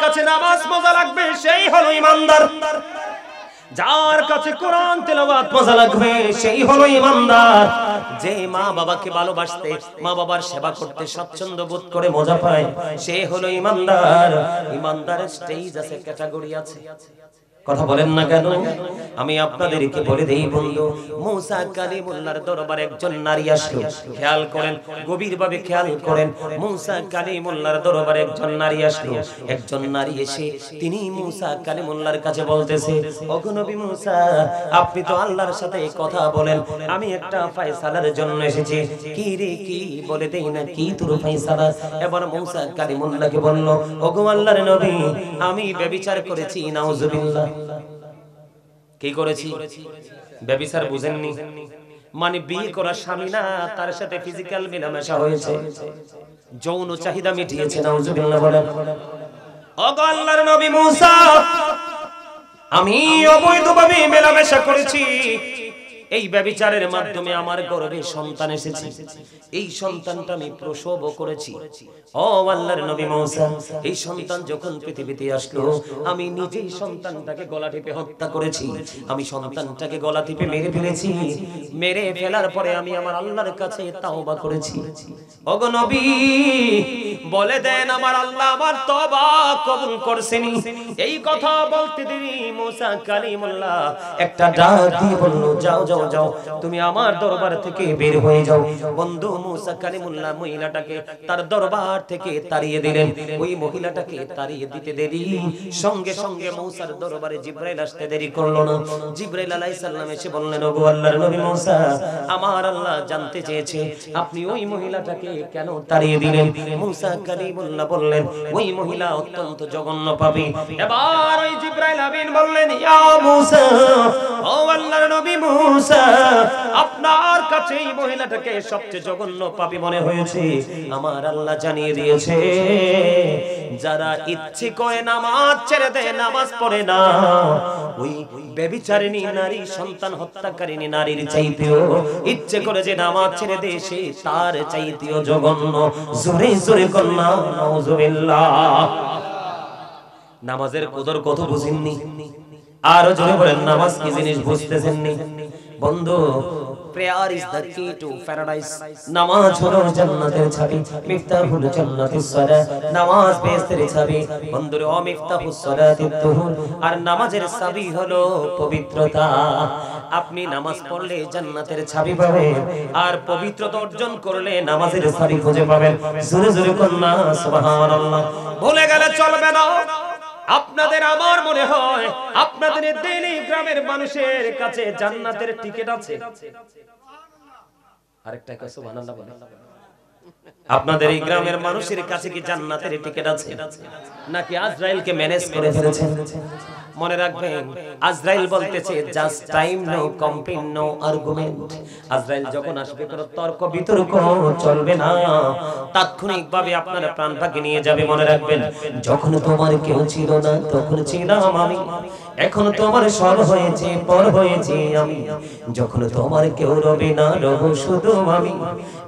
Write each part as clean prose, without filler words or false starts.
কাছে নামাজ মজা লাগবে সেই হলো ঈমানদার, যার কাছে কোরআন তেলাওয়াত মজা লাগবে সেই হলো ঈমানদার। যে মা বাবাকে ভালোবাসতে, মা বাবার সেবা করতে স্বচ্ছন্দ বোধ করে মজা পায় সে হলো ঈমানদার। ঈমানদারের স্টেজ আছে, ক্যাটাগরি আছে। কথা বলেন না কেন? আমি আপনাদেরকে বলে দেই বন্ধু, মুসা কালিমুল্লাহর দরবারে একজন নারী আসলো। খেয়াল করেন, গভীরভাবে খেয়াল করেন। মুসা কালিমুল্লাহর দরবারে একজন নারী আসলো। একজন নারী এসে তিনি মুসা কালিমুল্লাহর কাছে বলতেছে, ওগো নবী মুসা, আপনি তো আল্লাহর সাথে কথা বলেন, আমি একটা ফয়সালার জন্য এসেছি। কি রে, কি বলে দেই না, কি তোর ফয়সালা? এবার মুসা কালিমুল্লাহকে বলল, ওগো আল্লাহর নবী, আমি ব্যভিচার করেছি, নাউজুবিল্লাহ। কি করেছি? ব্যভিচার বুঝেননি? মানে বিয়ে করা স্বামী না, তার সাথে ফিজিক্যাল মেলামেশা হয়েছে, যৌন চাহিদা মিটিয়েছে, নাউজুবিল্লাহ বলেন। ওগো আল্লাহর নবী মুসা, আমি অবৈধভাবে মেলামেশা করেছি, এই ব্যভিচারের মাধ্যমে আমার গর্ভে সন্তান এসেছে, এই সন্তানটা আমি প্রসব করেছি। ও আল্লাহর নবী মুসা, এই সন্তান যখন পৃথিবীতে আসলো, আমি নিজেই সন্তানটাকে গলা টিপে হত্যা করেছি, আমি সন্তানটাকে গলা টিপে মেরে ফেলেছি। মেরে ফেলার পরে আমি আমার আল্লাহর কাছে তাওবা করেছি। ওগো নবী, বলে দেন আমার আল্লাহ আমার তওবা কবুল করছেনি? এই কথা বলতে দেরি মুসা কালিমুল্লাহ একটা ডাক দিয়ে বলল, যাও যাও যাও, তুমি আমার দরবার থেকে বের হয়ে যাও। বন্ধু, মুসা কালিমুল্লাহ মহিলাটাকে তার দরবার থেকে তাড়িয়ে দিলেন। ওই মহিলাটাকে তাড়িয়ে দিতে দেরি, সঙ্গে সঙ্গে মুসার দরবারে জিবরাইল আসতে দেরি করলো না। জিবরাইল আলাইহিস সালাম এসে বললেন, ওগো আল্লাহর নবী মুসা, আমার আল্লাহ জানতে চেয়েছে আপনি ওই মহিলাটাকে কেন তাড়িয়ে দিলেন। মুসা কালিমুল্লাহ বললেন, ওই মহিলা অত্যন্ত জঘন্য পাপী। এবার ওই জিবরাইল আমিন বললেন, ইয়া মুসা, ও আল্লাহর নবী মুসা, আপনার কাছে এই মহিলাটাকে সবচেয়ে জঘন্য পাপী মনে হয়েছে। আমার আল্লাহ জানিয়ে দিয়েছে, যারা ইচ্ছে করে নামাজ ছেড়ে দেয়, নামাজ পড়ে না, ওই ব্যভিচারিণী নারী, সন্তান হত্যাকারিণী নারীর চাইতেও ইচ্ছে করে যে নামাজ ছেড়ে দেয়, সে তার চাইতেও জঘন্য। জোরে জোরে কন্যা নাউজুবিল্লাহ। নামাজের কদর কত বুঝেননি? আরো জোরে বলেন, নামাজ কি জিনিস বুঝতেছেননি? বন্ধু, prayer is the key to paradise. নামাজ হলো জান্নাতের চাবি, মিফতাহুল জান্নাতিস সালাহ। নামাজ বেহেশতের চাবি। বন্ধুরে, ও মিফতাহুস সালাতিত তুহুর। আর নামাজের চাবি হলো পবিত্রতা। আপনি নামাজ পড়লে জান্নাতের চাবি পাবেন, আর পবিত্রতা অর্জন করলে নামাজের চাবি খুঁজে পাবেন। জোরে জোরে কন্যা সুবহানাল্লাহ। ভুলে গেলে চলবে না। আপনাদের আমার মনে হয় আপনাদের দিল্লি গ্রামের মানুষের কাছে জান্নাতের টিকিট আছে। আরেকটা কথা সুবহানাল্লাহ বলেন। আপনাদের এই গ্রামের মানুষের কাছে কি জান্নাতের টিকিট আছে, নাকি আজরাইলকে ম্যানেজ করে ফেলেছেন? মনে রাখবেন, আজরাইল বলতেছে just time, no complain, no argument. আজরাইল যখন আসবে কোনো তর্ক বিতর্ক চলবে না, তাৎক্ষণিকভাবে আপনার প্রাণটাকে নিয়ে যাবে। মনে রাখবেন, যখন তোমার কেউ ছিল না তখন ছিলাম আমি, এখন তোমার সব হয়েছে, পর হয়েছে আমি। যখন তোমার কেউ রবে না, রব শুধু আমি।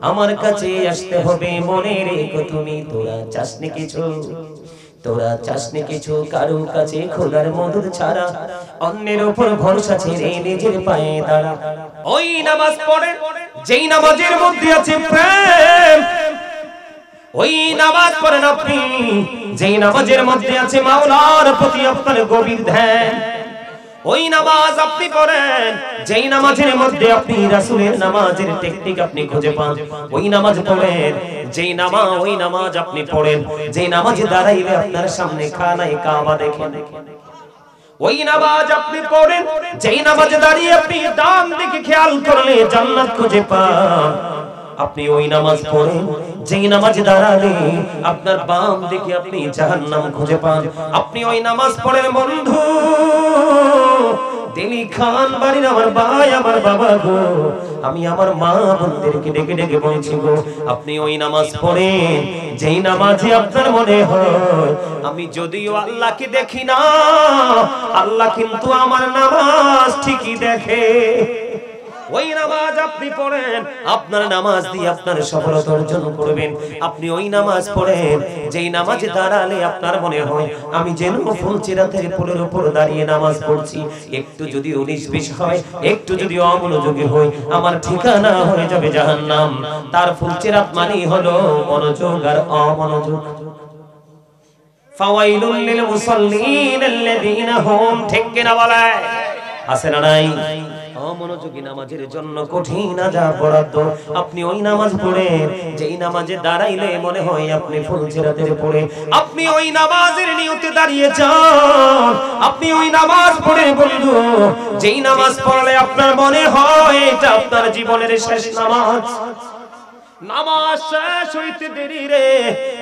আমার কাছে আসতে হবে, মনে রেখো তুমি। তোরা চাসনি কিছু, তোরা চাসনি কিছু কারো কাছে খোদার মধুর ছাড়া, অন্যের উপর ভরসা ছেড়ে নিজের পায়ে দাঁড়া। ওই নামাজ পড়ে যেই নামাজের মধ্যে আছে প্রেম, ওই নামাজ পড়েন আপনি যেই নামাজের মধ্যে আছে মাওলার প্রতি আপনার গভীর ধ্যান। ওই নামাজ আপনি পড়েন যেই নামাজের মধ্যে আপনি রাসূলের নামাজের টেকনিক আপনি খুঁজে পান। ওই নামাজ পড়েন যেই নামাজ, ওই নামাজ আপনি পড়েন যেই নামাজে দাঁড়াইলে আপনার সামনে খানায়ে কাবা দেখেন। ওই নামাজ আপনি পড়েন যেই নামাজে দাঁড়িয়ে আপনি ডান দিকে খেয়াল করলে জান্নাত খুঁজে পান। আপনি ওই নামাজ পড়েন যেই নামাজে দাঁড়ালে আপনার বাম দিকে আপনি জাহান্নাম খুঁজে পান। আপনি ওই নামাজ পড়েন বন্ধু, দিলি খান বাড়ির আমার ভাই, আমার বাবা গো, আমি আমার মা বোনদেরকে ডেকে ডেকে বলছি গো, আপনি ওই নামাজ পড়েন যেই নামাজে আপনার মনে হয় আমি যদিও আল্লাহকে দেখি না, আল্লাহ কিন্তু আমার নামাজ ঠিকই দেখে। ওই নামাজ আপনি পড়েন, আপনার নামাজ দিয়ে আপনার সফলতা অর্জন করবেন। আপনি ওই নামাজ পড়েন যেই নামাজে দাঁড়ালে আপনার মনে হয় আমি যেন ফুলচিরাতের ফুলের উপর দাঁড়িয়ে নামাজ পড়ছি। একটু যদি 19-20 হয়, একটু যদি অমনোযোগী হই, আমার ঠিকানা হয়ে যাবে জাহান্নাম। তার ফুলচিরাত মানেই হলো মনোযোগ আর অমনোযোগ। ফাওয়াইলুল লিল মুসাল্লিন আল্লাযীনা হুম, ঠিক কিনা বলে আছে না নাই? অমনোযোগী নামাজের জন্য কঠিন আযাব বরাদ্দ। আপনি ওই নামাজ পড়েন যেই নামাজে দাঁড়াইলে মনে হয় আপনি ফুলচিরাতের পড়ে। আপনি ওই নামাজের নিয়তে দাঁড়িয়ে যান, আপনি ওই নামাজ পড়ে বন্ধু, যেই নামাজ পড়লে আপনার মনে হয় এটা আপনার জীবনের শেষ নামাজ। নামাজ শেষ হইতে দেরি রে,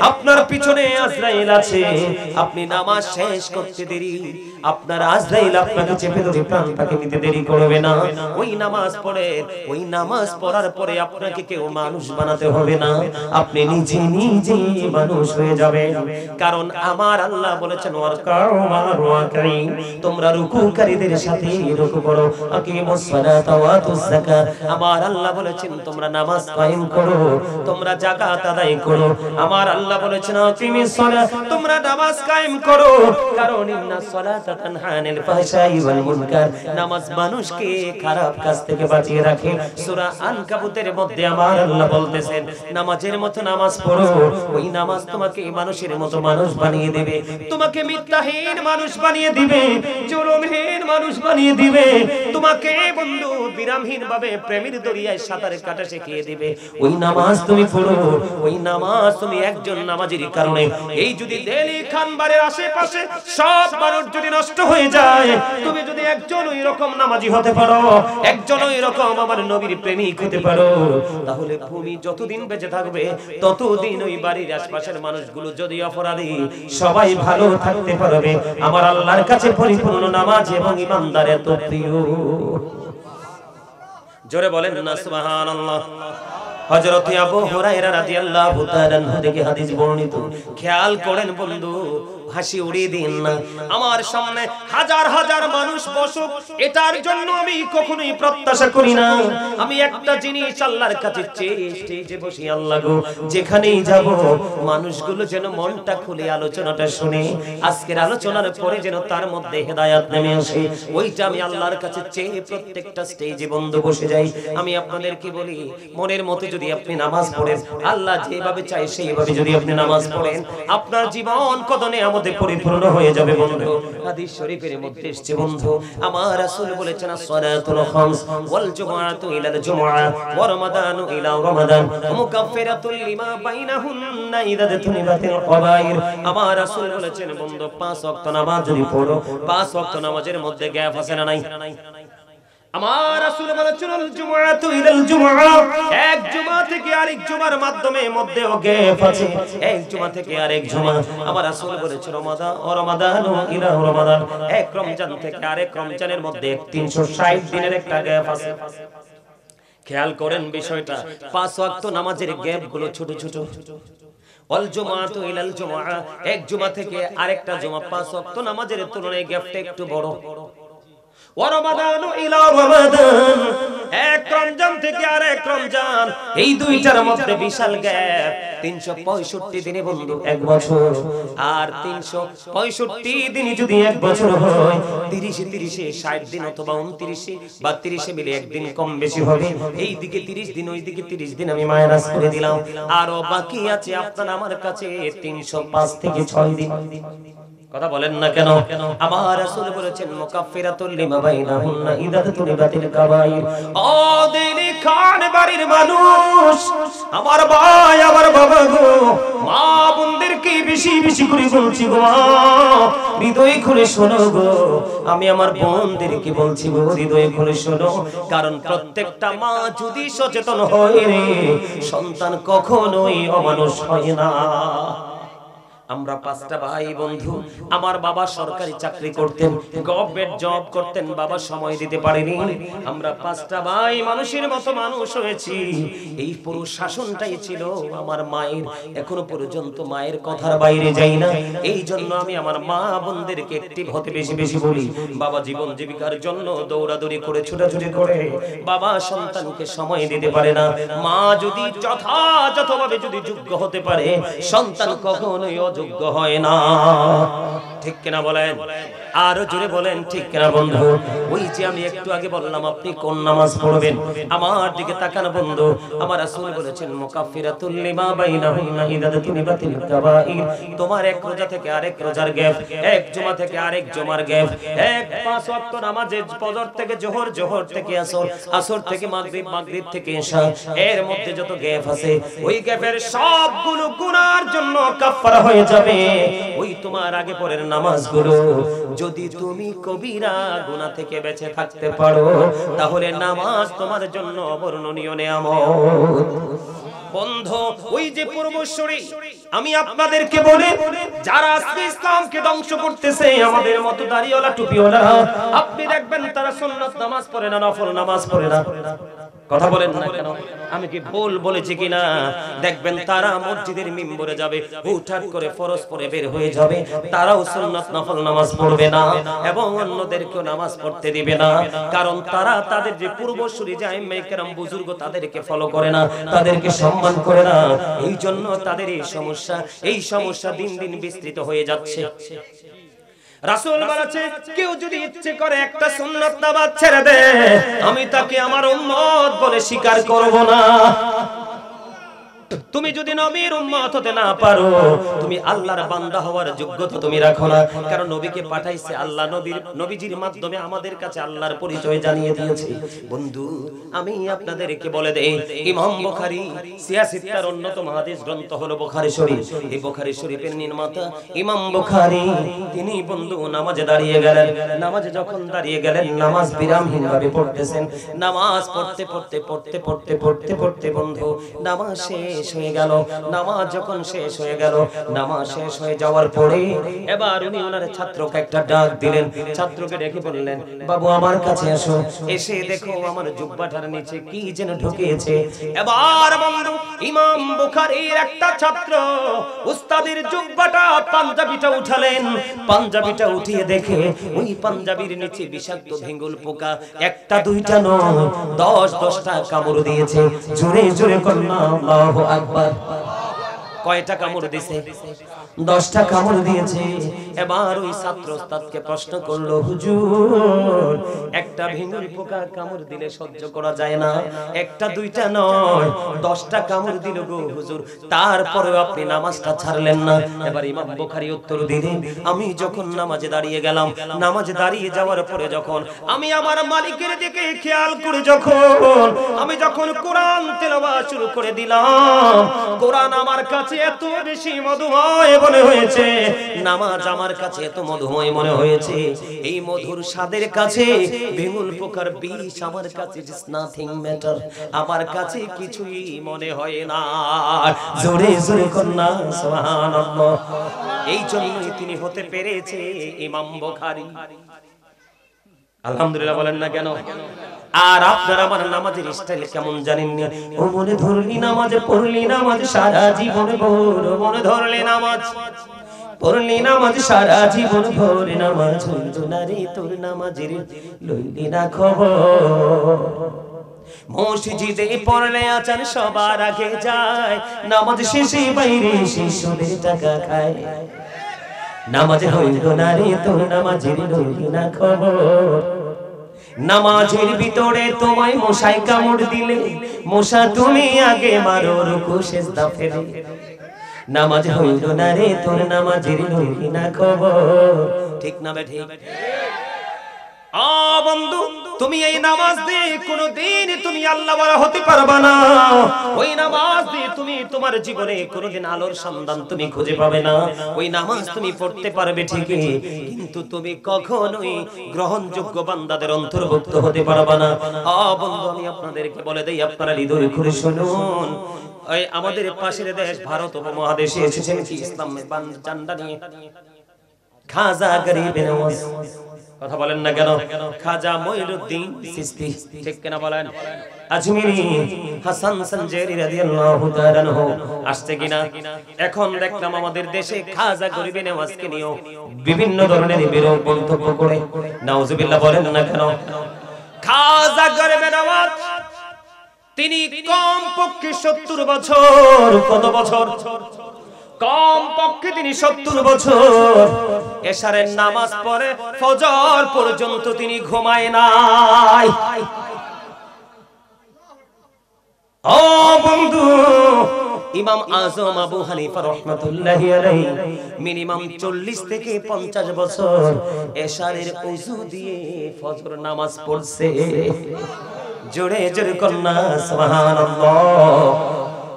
আপনার পিছনে আজরাইল আছে, আপনি নামাজ শেষ করতে দেরি, আপনার আজরাইল আপনাকে চেপে ধরে প্রাণটাকে নিতে দেরি করবে না। ওই নামাজ পড়ে, ওই নামাজ পড়ার পরে আপনাকে কেউ মানুষ বানাতে হবে না, আপনি নিজে নিজে মানুষ হয়ে যাবে। কারণ আমার আল্লাহ বলেছেন তোমরা রুকুকারীদের সাথে রুকু করো, আকিমুস সালাতা ওয়া আতুজ যাকাত। আমার আল্লাহ বলেছেন তোমরা নামাজ কায়েম করো, তোমরা যাকাত আদায় করো। আমার আল্লাহ বলেছেন আকিমিস সালাত, তোমরা নামাজ কায়েম করো, কারণ ইন্নাস সালাতা তানহা আনিল ফাহশাই ওয়াল মুনকার। নামাজ মানুষকে খারাপ কাজ থেকে বাঁচিয়ে রাখে। সূরা আনকাবুতের মধ্যে আমার আল্লাহ বলতেছেন নামাজের মতো নামাজ পড়ো, ওই নামাজ তোমাকে মানুষের মতো মানুষ বানিয়ে দিবে, তোমাকে মিথ্যাহীন মানুষ বানিয়ে দিবে, জুলুমহীন মানুষ বানিয়ে দিবে, তোমাকে বন্ধু বিরামহীন ভাবে প্রেমের দরিয়ায় সাঁতার কাটা শিখিয়ে দিবে। ওই নামাজ তুমি পড়ো, ওই নামাজ তুমি একজন নামাজের কারণে এই যদি দিল্লি খানবাড়ির আশেপাশে সব মানুষ যদি নষ্ট হয়ে যায়, তুমি যদি একজন ওই রকম নামাজি হতে পারো, একজন ওই রকম আমার নবীর প্রেমিক হতে পারো, তাহলে ভূমি যতদিন বেঁচে থাকবে ততদিন ওই বাড়ির আশপাশের মানুষগুলো যদি অপরাধী সবাই ভালো থাকতে পারবে। আমার আল্লাহর কাছে পরিপূর্ণ নামাজ এবং ইমানদার এত প্রিয়। জোরে বলেন না সুবহানাল্লাহ। হযরত আবু হুরায়রা রাদিয়াল্লাহু তাআলা আনহু থেকে হাদিস বর্ণিত, খেয়াল করেন বন্ধু, হাসি উড়িয়ে দিন না। আমার সামনে হাজার হাজার মানুষ বসুক এটার জন্য আমি কখনোই প্রত্যাশা করি না। আমি একটা জিনিস আল্লাহর কাছে চেয়ে স্টেজে বসি, আল্লাহ গো যেখানেই যাব মানুষগুলো যেন মনটা খুলে আলোচনাটা শুনে, আজকের আলোচনার পরে যেন তার মধ্যে হেদায়েত নেমে আসে, ওইটা আমি আল্লাহর কাছে চেয়ে প্রত্যেকটা স্টেজে বন্ধু বসে যাই। আমি আপনাদেরকে বলি, মনের মতো যদি আপনি নামাজ পড়েন, আল্লাহ যেভাবে চায় সেইভাবে যদি আপনি নামাজ পড়েন, আপনার জীবন কত নিয়ামতে পরিপূর্ণ হয়ে যাবে বন্ধু। হাদিস শরীফের মধ্যে এসেছে বন্ধু, আমার রাসূল বলেছেন as-সালাতুল খামস ওয়াল জুমআতু ইলাল জুমআ ওয়া রমাদানু ইলা রমাদান মুকাফফিরাতুল লিমা বাইনাহুন্না ইযা তুনিবাতিল কবাইর। আমার রাসূল বলেছেন বন্ধু 5 ওয়াক্ত নামাজ যদি পড়ো, 5 ওয়াক্ত নামাজের মধ্যে গ্যাপ আছে না নাই? আমার রাসূল বলেছেন আল জুমআতু ইলাল জুমআ, এক জুমা থেকে আরেক জুমার মাধ্যমে মধ্যেও গ্যাপ আছে, এক জুমা থেকে আরেক জুমা। আমার রাসূল বলেছেন রমাদান ও রমাদানু ইলা রমাদান, এক রমজান থেকে আরেক রমজানের মধ্যে 360 দিনের একটা গ্যাপ আছে। খেয়াল করেন বিষয়টা, 5 ওয়াক্ত নামাজের গ্যাপগুলো ছোট ছোট। ওয়াল জুমআতু ইলাল জুমআ, এক জুমা থেকে আরেকটা জুমা 5 ওয়াক্ত নামাজের তুলনায় গ্যাপটা একটু বড়। ওয়া রমাদানু ইলা রমাদান, এক রমজান থেকে আরেক রমজান, এই দুইটার মধ্যে বিশাল গ্যাপ। 365 দিনে বন্ধু এক বছর, আর 365 দিনে যদি এক বছর হয়, 30 60 দিন অথবা 29 বা 30 মিলে একদিন কম বেশি হবে। এই দিকে 30 দিন, ওই দিকে 30 দিন আমি মাইনাস করে দিলাম, আর বাকি আছে আপনার আমার কাছে 305 থেকে 6 দিন। কথা বলেন না কেন? আমার রাসূল বলেছেন মুকাফফিরাতুল লিমা বাইনাহুন্না ইযা তুনিবাতিল কাবাইর। ও দিলি খান বাড়ির মানুষ, আমার ভাই আমার বাবা গো, মা বোনদেরকে বেশি বেশি করে বলছি গো, হৃদয় খুলে শোনো গো, আমি আমার বোনদেরকে বলছি গো, হৃদয় খুলে শোনো। কারণ প্রত্যেকটা মা যদি সচেতন হয় রে, সন্তান কখনোই অমানুষ হয় না। আমরা পাঁচটা ভাই বন্ধু। আমার বাবা সরকারি চাকরি করতেন, গভর্নমেন্ট জব করতেন, বাবা সময় দিতে পারেনি। আমরা পাঁচটা ভাই মানুষের মতো মানুষ হয়েছি। এই পুরো শাসনটাই ছিল আমার মায়ের। এখনো পর্যন্ত মায়ের কথার বাইরে যাই না। এই জন্য আমি আমার মা বোনদেরকে অ্যাক্টিভ হতে বেশি বেশি বলি। বাবা জীবন জীবিকার জন্য দৌড়াদৌড়ি করে ছোটাছুটি করে বাবা সন্তানকে সময় দিতে পারে না। মা যদি যথাযথভাবে যদি যোগ্য হতে পারে, সন্তান কখনোই যোগ্য হয় না। ঠিক কিনা বলেন? আরো জোরে বলেন ঠিক কিনা বন্ধু? ওই যে আমি একটু আগে বললাম আপনি কোন নামাজ পড়বেন, আমার দিকে তাকান বন্ধু। আমার রাসূল বলেছেন মুকাফফিরাতুল লিমা বাইনাহুন্না ইদাতুন বাতিল কাবাইর। তোমার এক রোজা থেকে আরেক রোজার গ্যাপ, এক জুমা থেকে আরেক জুমার গ্যাপ, এক পাঁচ ওয়াক্ত নামাজে ফজর থেকে জোহর, জোহর থেকে আসর, আসর থেকে মাগরিব, মাগরিব থেকে ইশা, এর মধ্যে যত গ্যাপ আছে ওই গ্যাপের সবগুলো গুনার জন্য কাফারা হয়ে যাবে ওই তোমার আগে পরের নামাজগুলো। যদি তুমি কবিরা গুনাহ থেকে বেঁচে থাকতে পারো, তাহলে নামাজ তোমার জন্য অবর্ণনীয় নেয়ামত। বন্ধু, ওই যে পূর্বসূরি আমি আপনাদেরকে বলি, যারা আজকে ইসলামকে ধ্বংস করতেছে, আমাদের মতো দাড়িওয়ালা টুপিওয়ালা, আপনি দেখবেন তারা সুন্নাত নামাজ পড়ে না, নফল নামাজ পড়ে না। কথা বলেন না কেন? আমি কি ভুল বলেছি কিনা? দেখবেন তারা মসজিদের মিম্বরে যাবে, হুটহাট করে ফরজ পড়ে বের হয়ে যাবে, তারাও সুন্নাত নফল নামাজ পড়বে না এবং অন্যদেরকেও নামাজ পড়তে দিবে না। কারণ তারা তাদের যে পূর্বসূরি যে আইম্মায়ে কেরাম বুজুর্গ, তাদেরকে ফলো করে না, তাদেরকে সম্মান করে না। এই জন্য তাদের এই সমস্যা দিন দিন বিস্তৃত হয়ে যাচ্ছে। রাসূল বলেছে, কেউ যদি ইচ্ছে করে একটা সুন্নাত নামাজ ছেড়ে দেয়, আমি তাকে আমার উম্মত বলে স্বীকার করব না। তুমি যদি নবীর উম্মত হতে না পারো, তুমি আল্লাহর বান্দা হওয়ার যোগ্যতা তুমি রাখো না। কারণ নবীকে পাঠাইছে আল্লাহ, নবীজির মাধ্যমে আমাদের কাছে আল্লাহর পরিচয় জানিয়ে দিয়েছে। বন্ধু, আমি আপনাদেরকে বলে দেই, ইমাম বুখারী সিয়াসিত্তার অন্যতম হাদিস গ্রন্থ হলো বুখারী শরীফ। এই বুখারী শরীফের নির্মাতা ইমাম বুখারী, তিনি বন্ধু নামাজে দাঁড়িয়ে গেলেন। নামাজে যখন দাঁড়িয়ে গেলেন, নামাজ বিরামহীন ভাবে পড়তেছেন। নামাজ পড়তে পড়তে পড়তে পড়তে পড়তে পড়তে বন্ধু নামাজ শেষ হয়ে গেল। নামাজ যখন শেষ হয়ে গেল, নামাজ শেষ হয়ে যাওয়ার পরে এবার উনি ওনার ছাত্রকে একটা ডাক দিলেন। ছাত্রকে ডেকে বললেন, বাবু আমার কাছে আসো, এসে দেখো আমার জুব্বাটার নিচে কি যেন ঢুকিয়েছে। এবার বন্ধু ইমাম বুখারীর একটা ছাত্র উস্তাদের জুব্বাটা, পাঞ্জাবিটা উঠালেন। পাঞ্জাবিটা উঠিয়ে দেখে ওই পাঞ্জাবির নিচে বিষাক্ত ভেঙ্গুল পোকা একটা দুইটা নয়, 10-10টা কামড় দিয়েছে। জোরে জোরে কন্যা আল্লাহু আকবার। কয়টা কামড় দিয়েছে? 10টা কামড় দিয়েছে। এবার ওই ছাত্র ওস্তাদকে প্রশ্ন করলো, হুজুর একটা ভেঙ্গুল পোকা কামড় দিলে সহ্য করা যায় না, একটা দুইটা নয় 10টা কামড় দিল গো হুজুর, তারপরেও আপনি নামাজটা ছাড়লেন না। এবার ইমাম বুখারী উত্তর দিলেন, আমি যখন নামাজে দাঁড়িয়ে গেলাম, নামাজে দাঁড়িয়ে যাওয়ার পরে যখন আমি আমার মালিকের দিকে খেয়াল করে আমি যখন কোরআন তেলাওয়াত শুরু করে দিলাম, কোরআন আমার কাছে এত বেশি মধুময় মনে হয়েছে, নামাজ আমার কাছে এত মধুময় মনে হয়েছে, এই মধুর স্বাদের কাছে ভেঙ্গুল পোকার বিষ আমার কাছে ইজ নাথিং ম্যাটার, আমার কাছে কিছুই মনে হয় না। জোরে জোরে কন্যা সুবহানাল্লাহ। এই জন্যই তিনি হতে পেরেছে ইমাম বুখারী। আলহামদুলিল্লাহ বলেন না কেন? আর আপনারা আমার নামাজের স্টাইল কেমন জানেন না? ও মনে ধরলি নামাজ পড়লি, নামাজ সারা জীবন ভোর, মনে ধরলি নামাজ পড়লি, নামাজ সারা জীবন ভোর, নামাজ হইল না রে তোর নামাজের লইলি না খবর। মসজিদে পড়লে আজান সবার আগে যায়, নামাজ শেষে বাইরে শিশুদের টাকা খায়, নামাজ হইল না রে তোর নামাজের লইলি না খবর। নামাজের ভিতরে তোমায় মশাই কামড় দিলে, মশা তুমি আগে মারো, রুকু সিজদা ফেলে, নামাজ হইল না রে তোর নামাজের লইলি না খবর। ঠিক না বেঠিক? বন্ধু, তুমি এই নামাজ দিয়ে কোনদিন তুমি আল্লাহ ওয়ালা হতে পারবা না। ওই নামাজ দিয়ে তুমি তোমার জীবনে কোনদিন আলোর সন্ধান তুমি খুঁজে পাবে না। ওই নামাজ তুমি পড়তে পারবে ঠিকই, কিন্তু তুমি কখনোই গ্রহণযোগ্য বান্দাদের অন্তর্ভুক্ত হতে পারবা না। বন্ধু, আমি আপনাদেরকে বলে দেই, আপনারা হৃদয় খুলে শুনুন, ওই আমাদের পাশের দেশ ভারত উপমহাদেশে এসেছেন কি ইসলামের ঝান্ডা নিয়ে? খাজা গরিব নওয়াজ, কথা বলেন না কেন? খাজা মঈনুদ্দিন চিশতি, ঠিক কিনা বলেন? আজমিরি হাসান সানজারি রাদিয়াল্লাহু তাআলা আনহু আসছে কিনা? এখন দেখলাম আমাদের দেশে খাজা গরিব নওয়াজকে নিয়ে বিভিন্ন ধরনের বিরূপ মন্তব্য করে, নাউজুবিল্লাহ বলেন না কেন? খাজা গরিব নওয়াজ তিনি কম পক্ষে 70 বছর, কত বছর? কম পক্ষে তিনি 70 বছর এশারের নামাজ পড়ে ফজর পর্যন্ত তিনি ঘুমায় নাই। ও বন্ধু, ইমাম আজম আবু হানিফা রাহমাতুল্লাহি আলাইহি মিনিমাম 40 থেকে 50 বছর এশারের ওযু দিয়ে ফজর নামাজ পড়ছে। জোরে জোরে কন্যা সুবহানাল্লাহ।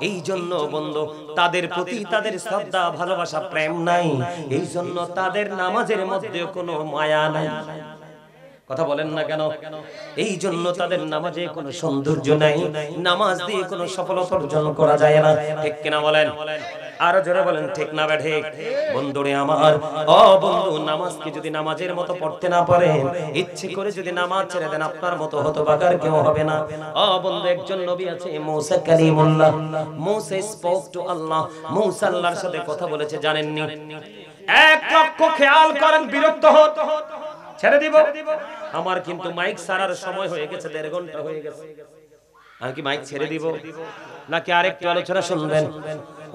এই জন্য বন্ধু, তাদের প্রতি তাদের শ্রদ্ধা, ভালোবাসা, প্রেম নাই। এই জন্য তাদের নামাজের মধ্যে কোনো মায়া নাই। কথা বলেন না কেন? এই জন্য তাদের নামাজে কোনো সৌন্দর্য নাই। নামাজ দিয়ে কোনো সফলতা অর্জন করা যায় না, ঠিক কিনা বলেন? আরো জোরে বলেন ঠিক না ঠিক? বন্ধুরে আমার, ও বন্ধু, নামাজকে যদি নামাজের মতো পড়তে না পারেন, ইচ্ছে করে যদি নামাজ ছেড়ে দেন, আপনার মতো হতভাগার কেউ হবে না। ও বন্ধু, একজন নবী আছে মুসা কালিমুল্লাহ। মুসা স্পোক টু আল্লাহ। মুসা আল্লাহর সাথে কথা বলেছে, জানেননি? এক লক্ষ খেয়াল করেন, বিরক্ত হত, ছেড়ে দিব। আমার কিন্তু মাইক ছাড়ার সময় হয়ে গেছে, 1.5 ঘন্টা হয়ে গেছে। আমি কি মাইক ছেড়ে দিব নাকি আরেকটু আলোচনা শুনবেন?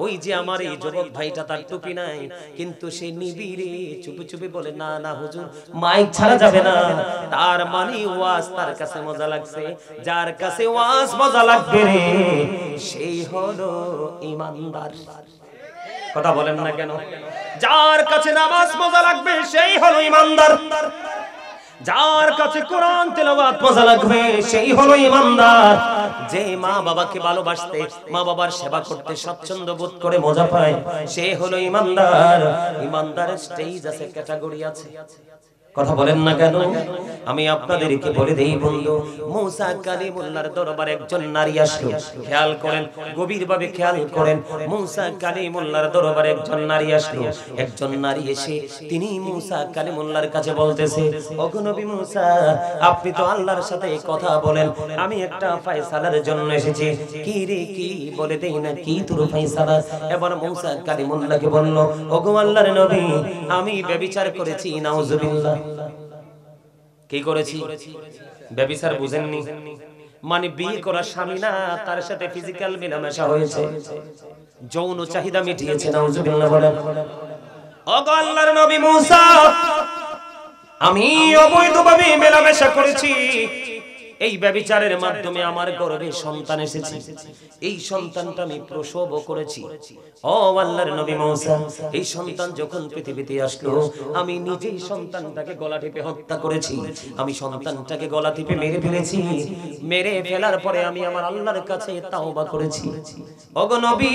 ওই যে আমার এই যুবক ভাইটা, তার টুপি নাই, কিন্তু সে নিবিড়ে চুপি চুপি বলে, না না হুজুর, মাইক ছাড়া যাবে না। তার মানে ওয়াজ তার কাছে মজা লাগছে। যার কাছে ওয়াজ মজা লাগবে রে, সেই হলো ঈমানদার। কথা বলেন না কেন? যার কাছে নামাজ মজা লাগবে সেই হলো ঈমানদার। যার কাছে কোরআন তেলাওয়াত মজা লাগবে সেই হলো ঈমানদার। যে মা বাবাকে ভালোবাসতে, মা বাবার সেবা করতে স্বচ্ছন্দ বোধ করে মজা পায়, সে হলো ঈমানদার। ঈমানদারের স্টেজ আছে, ক্যাটাগরি আছে। কথা বলেন না কেন? আমি আপনাদেরকে বলে দেই বন্ধু, মুসা কালিমুল্লাহর দরবারে একজন নারী আসলো। খেয়াল করেন, গভীরভাবে খেয়াল করেন। মুসা কালিমুল্লাহর দরবারে একজন নারী আসলো। একজন নারী এসে তিনি মুসা কালিমুল্লাহর কাছে বলতেছে, ওগো নবী মুসা, আপনি তো আল্লাহর সাথে কথা বলেন, আমি একটা ফয়সালার জন্য এসেছি। কি রে, কি বলে দেই না, কি তোর ফয়সালা? এবার মুসা কালিমুল্লাহকে বলল, ওগো আল্লাহর নবী, আমি ব্যভিচার করেছি, নাউজুবিল্লাহ। কি করেছি? ব্যভিচার বুঝেননি? মানে বিয়ে করা স্বামী না, তার সাথে ফিজিক্যাল মেলামেশা হয়েছে, যৌন চাহিদা মিটিয়েছে, নাউজুবিল্লাহ বলেন। ওগো আল্লাহর নবী মুসা, আমি অবৈধভাবে মেলামেশা করেছি। এই ব্যভিচারের মাধ্যমে আমার গর্ভে সন্তান এসেছে। এই সন্তানটা আমি প্রসব করেছি। ও আল্লাহর নবী মুসা, এই সন্তান যখন পৃথিবীতে আসলো, আমি নিজেই সন্তানটাকে গলা টিপে হত্যা করেছি। আমি সন্তানটাকে গলা টিপে মেরে ফেলেছি। মেরে ফেলার পরে আমি আমার আল্লাহর কাছে তাওবা করেছি। ওগো নবী,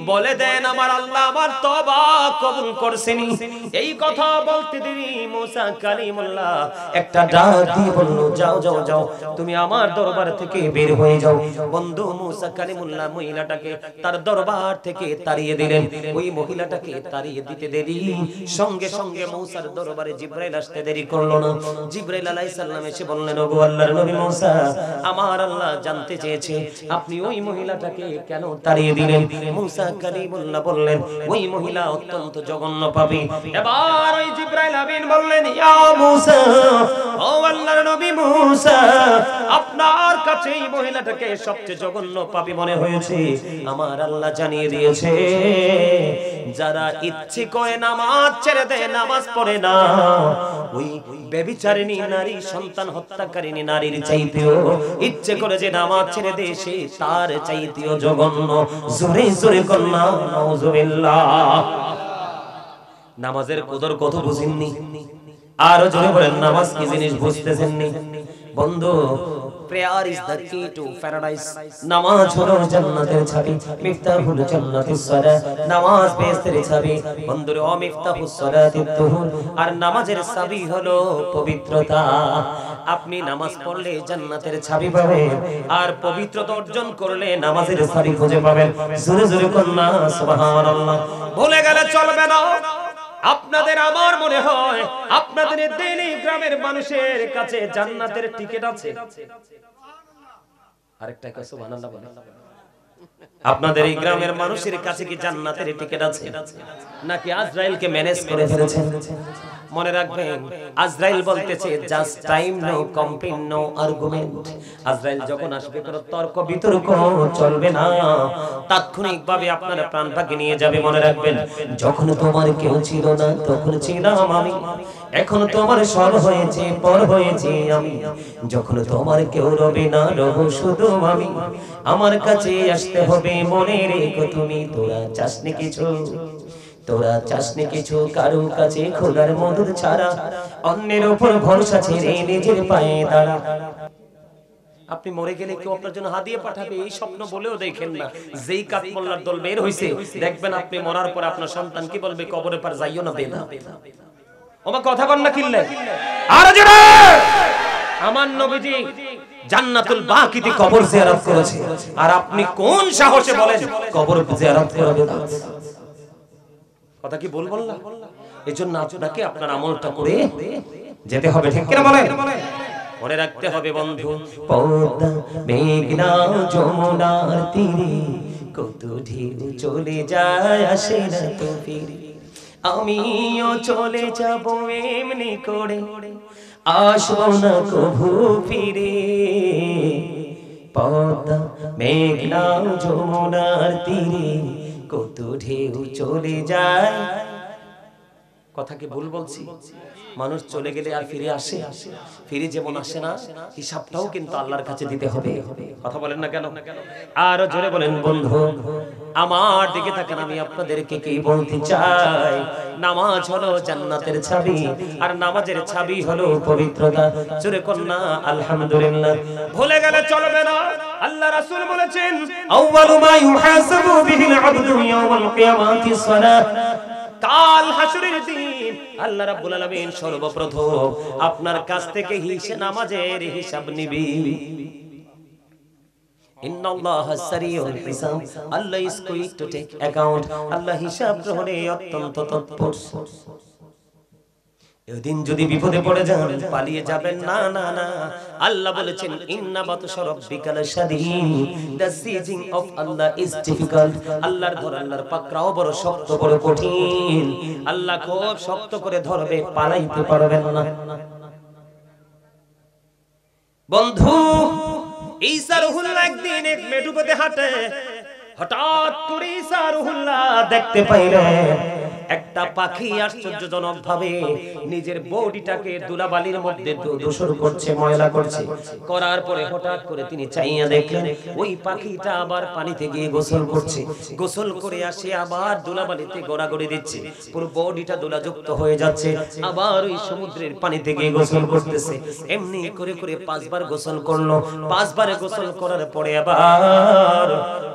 বলে দেন আমার আল্লাহ আমার তওবা কবুল করছেনি। এই কথা বলতে দেরি মুসা কালিমুল্লাহ একটা ডাক দিয়ে বলল, যাও যাও যাও, তুমি আমার দরবার থেকে বের হয়ে যাও। বন্ধু, মুসা কালিমুল্লাহ মহিলাটাকে তার দরবার থেকে তাড়িয়ে দিলেন। ওই মহিলাটাকে তাড়িয়ে দিতে দেরি, সঙ্গে সঙ্গে মুসার দরবারে জিবরাইল আসতে দেরি করলো না। জিবরাইল আলাইহিস সালাম এসে বললেন, ওগো আল্লাহর নবী মুসা, আমার আল্লাহ জানতে চেয়েছে আপনি ওই মহিলাটাকে কেন তাড়িয়ে দিলেন। মুসা কালিমুল্লাহ বললেন, ওই মহিলা অত্যন্ত জঘন্য পাপী। এবার ওই জিবরাইল আমিন বললেন, ইয়া মুসা, ও আল্লাহর নবী মুসা, আপনার কাছে এই মহিলাটাকে সবচেয়ে জঘন্য পাপী মনে হয়েছে। আমার আল্লাহ জানিয়ে দিয়েছে, যারা ইচ্ছে করে নামাজ ছেড়ে দেয়, নামাজ পড়ে না, ওই ব্যভিচারিণী নারী, সন্তান হত্যাকারিণী নারীর চাইতেও ইচ্ছে করে যে নামাজ ছেড়ে দেয়, সে তার চাইতেও জঘন্য। জোরে জোরে কন্যা নাউজুবিল্লাহ। নামাজের কদর কত বুঝেননি? আরো জোরে বলেন, নামাজ কি জিনিস বুঝতেছেননি? বন্ধু, prayer is the key to paradise. নামাজ হলো জান্নাতের চাবি, মিফতাহুল জান্নাতিস সালাহ, নামাজ বেহেশতের চাবি। বন্ধুরা, মিফতাহুস সালাতিত তুহুর, আর নামাজের চাবি হলো পবিত্রতা। আপনি নামাজ পড়লে জান্নাতের চাবি পাবেন, আর পবিত্রতা অর্জন করলে নামাজের চাবি খুঁজে পাবেন। জোরে জোরে কন্যা সুবহানাল্লাহ। ভুলে গেলে চলবে না। আপনাদের আমার মনে হয় আপনাদের দিল্লি গ্রামের মানুষের কাছে জান্নাতের টিকিট আছে। আরেকটা কয় সুবহানাল্লাহ বলেন। আপনাদের এই গ্রামের মানুষের কাছে কি জান্নাতের টিকিট আছে, নাকি আজরাইলকে ম্যানেজ করে ফেলেছেন? মনে রাখবেন, আজরাইল বলতেছে just time, no complain, no argument. আজরাইল যখন আসবে কোনো তর্ক বিতর্ক চলবে না, তাৎক্ষণিকভাবে আপনার প্রাণটাকে নিয়ে যাবে। মনে রাখবেন, যখন তোমার কেউ ছিল না তখন ছিলাম আমি, এখন তোমার সর হয়েছে পর হয়েছে আমি, যখন তোমার কেউ রবে না রব শুধু আমি। আমার কাছে আসতে হবে মনে রেখো তুমি, তোরা চাসনি কিছু, তোরা চাসনি কিছু কারো কাছে খোদার মধুর ছাড়া, অন্যের উপর ভরসা ছেড়ে নিজের পায়ে দাঁড়া। আপনি মরে গেলে কেউ আপনার জন্য হাদিয়া পাঠাবে এই স্বপ্ন বলেও দেখেন না। যেই কাত মোল্লার দল বের হইছে, দেখবেন আপনি মরার পর আপনার সন্তান কি বলবে, কবরে পার যাইও না বেনা। ওমা কথা কন না কিল্লে আর জোরে। আমার নবীজি জান্নাতুল বাকিতে কবর জিয়ারত করেছে, আর আপনি কোন সাহসে বলেন কবর জিয়ারত করবে না? কথা কি বলবো না? এজন্য আপনাকে আপনার আমলটা করে যেতে হবে, ঠিক কিনা বলেন? মনে রাখতে হবে বন্ধু, পদ্মা মেঘনা যমুনার তীরে কত ঢেউ চলে যায় আসে না তো ফিরে, আমিও চলে যাব এমনি করে, আসবো না কভু ফিরে। পদ্মা মেঘনা যমুনার তীরে কত ঢেউ চলে যায়। কথা কি ভুল বলছি? মানুষ চলে গেলে আর ফিরে আসে? ফিরে যেমন আসে না, হিসাবটাও কিন্তু আল্লাহর কাছে দিতে হবে। কথা বলেন না কেন? আর জোরে বলেন বন্ধু, আমার দিকে তাকান, আমি আপনাদেরকে কি বলতে চাই? নামাজ হলো জান্নাতের চাবি, আর নামাজের চাবি হলো পবিত্রতা। জোরে কন্যা আলহামদুলিল্লাহ। ভুলে গেলে চলবে না। আল্লাহ রাসূল বলেছেন, আউয়ালু মা ইউহাসাবু বিহিল আবদু ইয়াওমাল কিয়ামাতিস সালাহ। কাল হাসরের দিন আল্লাহ রাব্বুল আলামিন সর্বপ্রথম আপনার কাছ থেকে নামাজের হিসাব নিবে। ইন্নাল্লাহা সারিউল হিসাব, Allah is quick to take account. আল্লাহ হিসাব গ্রহণে অত্যন্ত তৎপর। এদিন যদি বিপদে পড়ে যান, পালিয়ে যাবেন না, না না। আল্লাহ বলেছেন, ইন্না বাতশা রাব্বিকা লাশাদীদ, the seizing of Allah is difficult. আল্লাহর ধর, আল্লাহর পাকড়াও বড় শক্ত, বড় কঠিন। আল্লাহ খুব শক্ত করে ধরবে, পালাইতে পারবেন না। বন্ধু, ঈসা রুহুল্লাহ একদিন এক মেঠুপথে হাঁটে, হঠাৎ করে ঈসা রুহুল্লাহ দেখতে পাইলেন একটা পাখি আশ্চর্যজনক ভাবে নিজের বডিটাকে ধুলাবালির মধ্যে দূষণ করছে, ময়লা করছে। করার পরে হঠাৎ করে তিনি চাইয়া দেখলেন ওই পাখিটা আবার পানিতে গিয়ে গোসল করছে। গোসল করে আসে আবার ধুলাবালিতে গড়াগড়ি দিচ্ছে, পুরো বডিটা ধুলাযুক্ত হয়ে যাচ্ছে। আবার ওই সমুদ্রের পানিতে গিয়ে গোসল করতেছে। এমনি করে করে 5 বার গোসল করলো। 5 বারে গোসল করার পরে আবার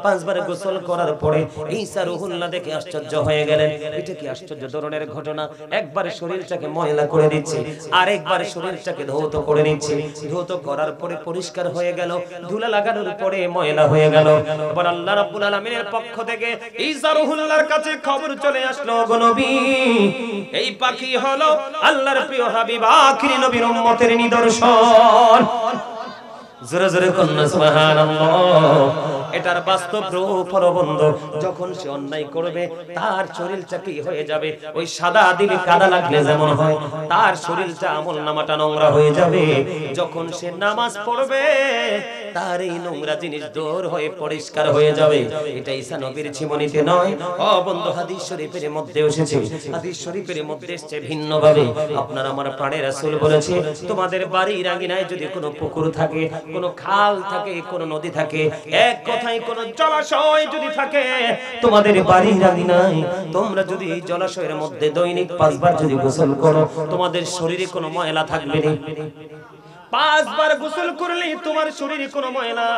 5 বারে গোসল করার পরে ঈসা রুহুল্লাহ দেখে আশ্চর্য হয়ে গেলেন। এটা কি আশ্চর্য ধরনের ঘটনা! একবারে শরীরটাকে ময়লা করে দিচ্ছে, আরেকবার শরীরটাকে ধৌত করে নিচ্ছে। ধৌত করার পরে পরিষ্কার হয়ে গেল, ধুলা লাগানোর পরে ময়লা হয়ে গেল। এবার আল্লাহ রাব্বুল আলামিনের পক্ষ থেকে ঈসা রুহুল্লাহর কাছে খবর চলে আসলো, গো নবী, এই পাখি হলো আল্লাহর প্রিয় হাবিব আখিরি নবীর উম্মতের নিদর্শন। জোরে জোরে কন্যা সুবহানাল্লাহ। এটার বাস্তব রূপ হলো বন্ধু, যখন সে অন্যায় করবে তার শরীরটা কি হয়ে যাবে, ওই সাদা দিলে কাদা লাগলে যেমন হয়, তার শরীরটা আমল নামাটা নোংরা হয়ে যাবে। যখন সে নামাজ পড়বে তার এই নোংরা জিনিস দূর হয়ে পরিষ্কার হয়ে যাবে। এটা ঈসা নবীর জীবনীতে নয়, ও বন্ধু, হাদিস শরীফের মধ্যে এসেছে। হাদিস শরীফের মধ্যে এসেছে ভিন্ন ভাবে। আপনার আমার প্রাণের রাসূল বলেছে, তোমাদের বাড়ির আঙিনায় যদি কোনো পুকুর থাকে, কোনো খাল থাকে, কোনো নদী থাকে, এক কথায় কোনো জলাশয় যদি থাকে তোমাদের বাড়ির আঙিনায়, তোমরা যদি এই জলাশয়ের মধ্যে দৈনিক 5 বার যদি গোসল করো, তোমাদের শরীরে কোনো ময়লা থাকবে না। 5 বার গোসল করলে তোমার শরীরে কোনো ময়লা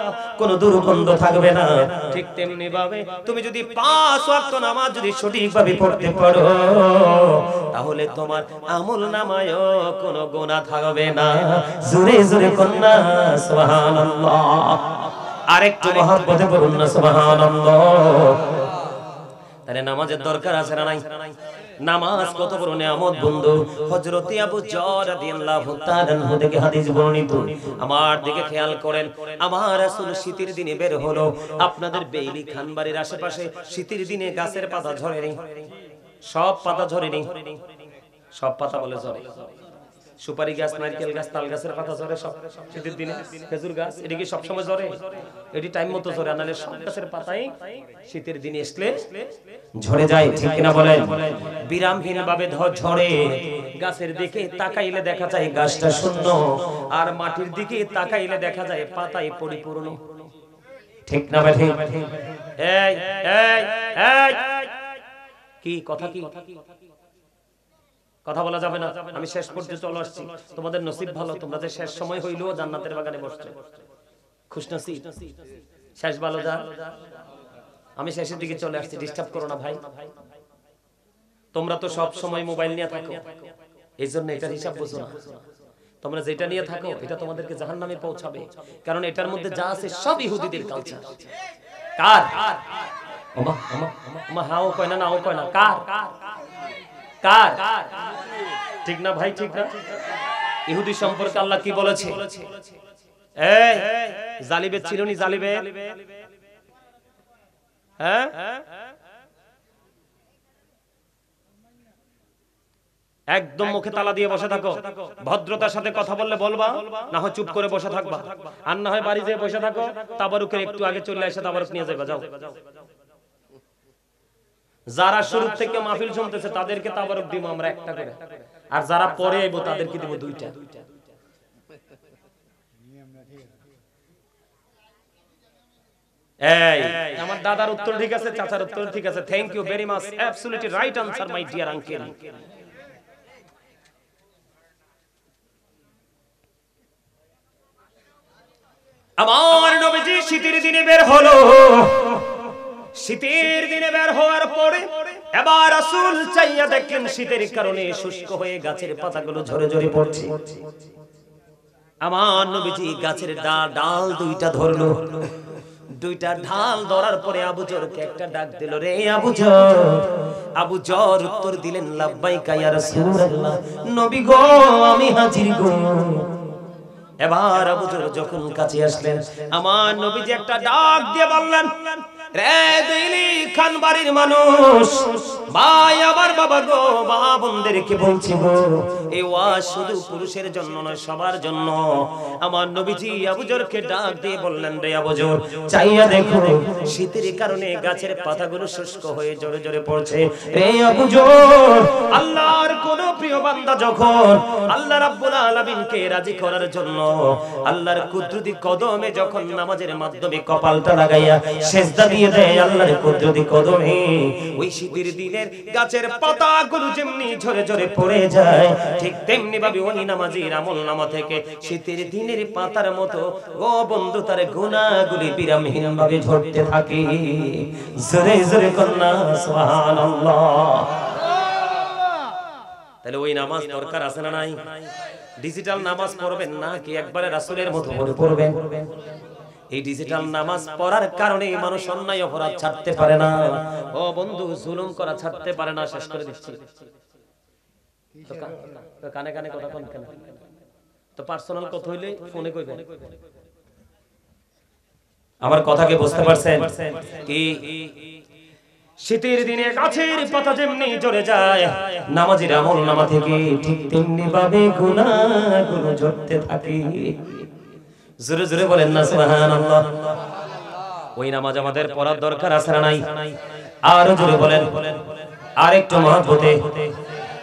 কোনো দুর্গন্ধ থাকবে না। ঠিক তেমনি ভাবে তুমি যদি 5 ওয়াক্ত নামাজ যদি সঠিকভাবে পড়তে পারো তাহলে তোমার আমল নামায় কোনো গুনাহ থাকবে না। জোরে জোরে কন্যা সুবহানাল্লাহ। আরেকটু মহব্বতে বলুন না সুবহানাল্লাহ। তাহলে নামাজের দরকার আছে না নাই? নামাজ কত বড় নিয়ামত বন্ধু। হযরত আবু যর রাদিয়াল্লাহু তাআলা আনহু থেকে হাদিস বর্ণিত। আমার দিকে খেয়াল করেন, আমার রাসূল শীতের দিনে বের হলো। আপনাদের বেইলি খানবাড়ির আশেপাশে শীতের দিনে গাছের পাতা ঝরেনি? সব পাতা ঝরেনি? সব পাতা বলে ঝরে। সুপারি গাছ, নারকেল গাছ, তাল গাছের পাতা ঝরে সব শীতের দিনে। খেজুর গাছ এদিকে সব সময় ঝরে? এটি টাইম মতো ঝরে, নাহলে সব গাছের পাতাই শীতের দিনে আসলে ঝরে যায়। ঠিক কিনা বলেন? বিরামহীন ভাবে ঝরে। গাছের দিকে তাকাইলে দেখা যায় গাছটা শূন্য, আর মাটির দিকে তাকাইলে দেখা যায় পাতায় পরিপূর্ণ। ঠিক না ভাই? এই এই এই কি কথা, কি কথা বলা যাবে না? আমি শেষ পর্যন্ত চলে আসছি। তোমাদের নসিব ভালো, তোমরা যে শেষ সময় হইলেও জান্নাতের বাগানে বসছো, খুশনসিব। শেষ ভালো যা, আমি শেষের দিকে চলে আসছি, ডিস্টার্ব করো না ভাই। তোমরা তো সব সময় মোবাইল নিয়ে থাকো, এইজন্য এটার হিসাব বুঝো না। তোমরা যেটা নিয়ে থাকো এটা তোমাদেরকে জাহান্নামে পৌঁছাবে, কারণ এটার মধ্যে যা আছে সব ইহুদিদের কালচার। কার? ওমা ওমা ওমা, হাও কয় না, নাও কয় না, কার? কার? ঠিক না ভাই? ঠিক না? ইহুদি সম্পর্কে আল্লাহ কি বলেছে? এই জালিবে চিরনি, জালিবে, হ্যাঁ, একদম মুখে তালা দিয়ে বসে থাকো। ভদ্রতার সাথে কথা বললে বলবা, না হয় চুপ করে বসে থাকবা। আর না হয় বাড়ি যেয়ে বসে থাকো, তাবারুকের একটু আগে চলে এসে তাবারুক নিয়ে যাবে, যাও। যারা শুরু থেকে মাহফিল শুনতেছে তাদেরকে তাবারুক দিব আমরা একটা করে, আর যারা পরে আইবো তাদেরকে দিব দুইটা। এই আমার দাদার উত্তর ঠিক আছে, চাচার উত্তর ঠিক আছে। Thank you very much, absolutely right answer my dear uncle. আমার নবীজি শীতের দিনে বের হলো। শীতের দিনে বের হওয়ার পরে এবার রাসূল চাইয়া দেখলেন শীতের কারণে শুষ্ক হয়ে গাছের পাতাগুলো ঝরে ঝরে পড়ছে। আমার নবীজি গাছের ডাল দুইটা ধরলো। দুইটা ঢাল ধরার পরে আবু জরকে একটা ডাক দিল, রে আবু জর। আবু জর উত্তর দিলেন, লাব্বাইকা ইয়া রাসূলুল্লাহ, নবী গো আমি হাজির গো। এবার আবু জর যখন কাছে আসলেন, আমার নবীজি একটা ডাক দিয়ে বললেন, রে দিলি খান বাড়ির মানুষ, ভাই আমার বাবা গো, মা বোনদেরকে বলছি গো, এই ওয়াজ শুধু পুরুষের জন্য নয়, সবার জন্য। আমার নবীজি আবু জরকে ডাক দিয়ে বললেন, রে আবু জর, চাইয়া দেখো শীতের কারণে গাছের পাতাগুলো শুষ্ক হয়ে জোরে জোরে পড়ছে। রে আবু জর, আল্লাহর কোন প্রিয় বান্দা যখন আল্লাহ রাব্বুল আলামিনকে রাজি করার জন্য আল্লাহর কুদরতি কদমে যখন নামাজের মাধ্যমে কপালটা লাগাইয়া সিজদা দিয়ে দেয় আল্লাহর কুদরতি কদমে, ওই শীতের দিনের গাছের পাতাগুলো যেমনি ঝরে ঝরে পড়ে যায়, ঠিক তেমনি ভাবে ওই নামাজীর আমলনামা থেকে শীতের দিনের পাতার মতো ও বন্ধু তার গুনাহগুলি বিরামহীন ভাবে ঝরতে থাকে। জোরে জোরে কন্যা সুবহানাল্লাহ। তাহলে ওই নামাজ দরকার আছে না নাই? ডিজিটাল নামাজ পড়বেন না কি একবারে রাসূলের মতো পড়বেন? এই ডিজিটাল নামাজ পড়ার কারণে মানুষ অন্যায় অপরাধ ছাড়তে পারে না। ও বন্ধু, জুলুম করা ছাড়তে পারে না। শেষ করে দিচ্ছি। তো কানে কানে কথা কোন কেন? তো পার্সোনাল কথা হইলে ফোনে কইবেন। আমার কথাকে বুঝতে পারছেন কি? শীতের দিনে গাছের পাতা যেমনি ঝরে যায় নামাজের আমলনামা থেকে, ঠিক তেমনি ভাবে গুনাহগুলো ঝরতে থাকে। জোরে জোরে বলেন না সুবহানাল্লাহ। ওই নামাজ আমাদের পড়ার দরকার আছে না নাই? আরো জোরে বলেন, আরেকটু মহব্বতে।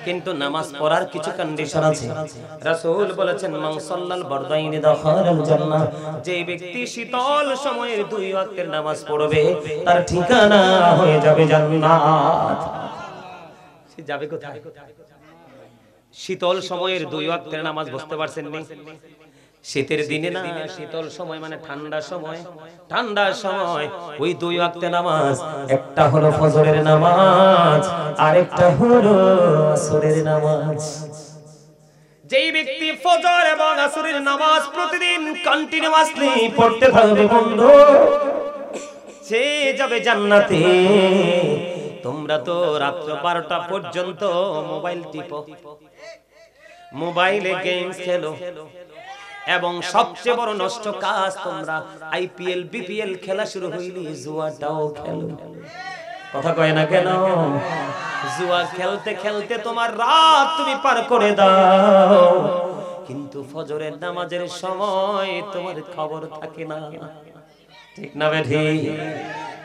কিন্তু নামাজ পড়ার কিছু কন্ডিশন আছে। রাসূল বলেছেন, মান সাল্লাল বারদাইনি দাখালাল জান্নাহ, যে ব্যক্তি শীতল সময়ের 2 ওয়াক্তের নামাজ পড়বে তার ঠিকানা হয়ে যাবে জান্নাত। সে যাবে কোথায়? শীতল সময়ের 2 ওয়াক্তের নামাজ, বুঝতে পারছেন নি? শীতের দিনে না, শীতল সময় মানে ঠান্ডার সময় ওই দুই ওয়াক্তে নামাজ, একটা হলো ফজরের নামাজ, আরেকটা হলো আসরের নামাজ। যেই ব্যক্তি ফজর এবং আসরের নামাজ প্রতিদিন কন্টিনিউয়াসলি পড়তে থাকবে বন্ধু, সে যাবে জান্নাতে। তোমরা তো রাত 12টা পর্যন্ত মোবাইল টিপো, মোবাইলে গেমস খেলো, এবং সবচেয়ে বড় নষ্ট কাজ তোমরা আইপিএল বিপিএল খেলা শুরু হইলে জুয়াটাও খেলো। কথা কয় না কেন? জুয়া খেলতে খেলতে তোমার রাত তুমি পার করে দাও, কিন্তু ফজরের নামাজের সময় তোমার খবর থাকে না। ঠিক না বেঠি?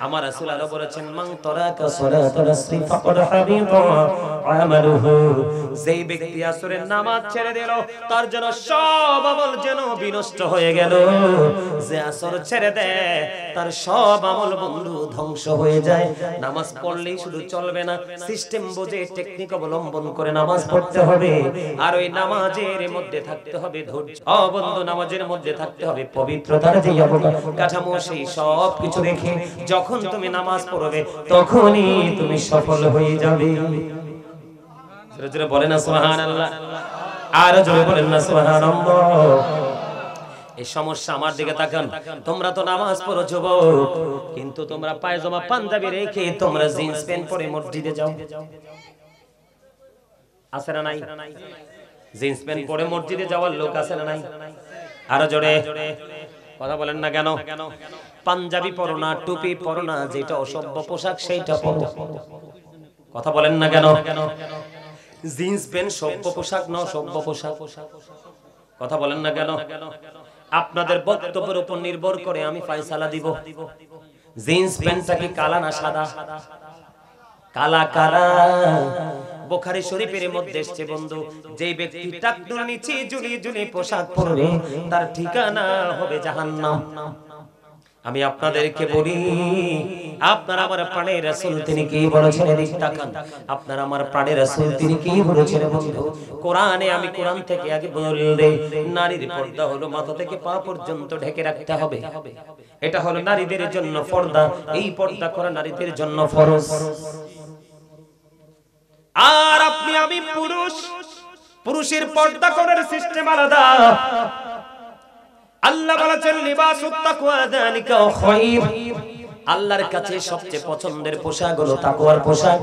আমার রাসূল আরো বলেছেন, মান তারাকা সালাতাল আসরি ফাকাদ হাবিতা আমালুহু। যেই ব্যক্তি আসরের নামাজ ছেড়ে দিল তার জন্য সব আমল যেন বিনষ্ট হয়ে গেল। যে আসর ছেড়ে দেয় তার সব আমল বন্ধু ধ্বংস হয়ে যায়। নামাজ পড়লেই শুধু চলবে না, সিস্টেম বুঝে টেকনিক অবলম্বন করে নামাজ পড়তে হবে। আর ওই নামাজের মধ্যে থাকতে হবে ধৈর্য। বন্ধু, নামাজের মধ্যে থাকতে হবে পবিত্রতার যে কাঠামো, সেই সব কিছু রেখে যখন তুমি নামাজ পড়বে তখনই তুমি সফল হয়ে যাবে। জোরে জোরে বলেন না সুবহানাল্লাহ, আর জোরে বলেন না সুবহানাল্লাহ। এই সমস্যা আমার দিকে তাকান। তোমরা তো নামাজ পড়ো যুবক, কিন্তু তোমরা পায়জামা পাঞ্জাবি রেখে তোমরা জিন্স প্যান্ট পরে মসজিদে যাও, আছে না নাই? জিন্স প্যান্ট পরে মসজিদে যাওয়ার লোক আছে না নাই? আরো জোরে কথা বলেন না কেন? পাঞ্জাবি পরো না, টুপি পরো না, যেটা অসভ্য পোশাক সেইটা পরো। কথা বলেন না কেন? জিন্স প্যান্ট সভ্য পোশাক না, সভ্য পোশাক। কথা বলেন না কেন? আপনাদের বক্তব্যের উপর নির্ভর করে আমি ফয়সালা দিব। জিন্স প্যান্টটা কি কালা না সাদা? কালা কালা। বুখারী শরীফের মধ্যে এসেছে বন্ধু, যে ব্যক্তি টাকনুর নিচে ঝুলিয়ে ঝুলিয়ে পোশাক পরবে তার ঠিকানা হবে জাহান্নাম। আমি আপনাদেরকে বলি, আপনারা আমার প্রাণের রাসূল তিনি কি বলেছেন? এদিকে তাকান। আপনারা আমার প্রাণের রাসূল তিনি কি বলেছেন বন্ধু? কোরআনে, আমি কোরআন থেকে আগে বললে, নারীর পর্দা হলো মাথা থেকে পা পর্যন্ত ঢেকে রাখতে হবে। এটা হলো নারীদের জন্য পর্দা। এই পর্দা করা নারীদের জন্য ফরজ। আর আপনি আমি পুরুষ, পুরুষের পর্দা করার সিস্টেম আলাদা। আল্লাহ বলেছেন লিবাসুত তাকওয়া যালিকা খায়র। আল্লাহর কাছে সবচেয়ে পছন্দের পোশাক হলো তাকওয়ার পোশাক।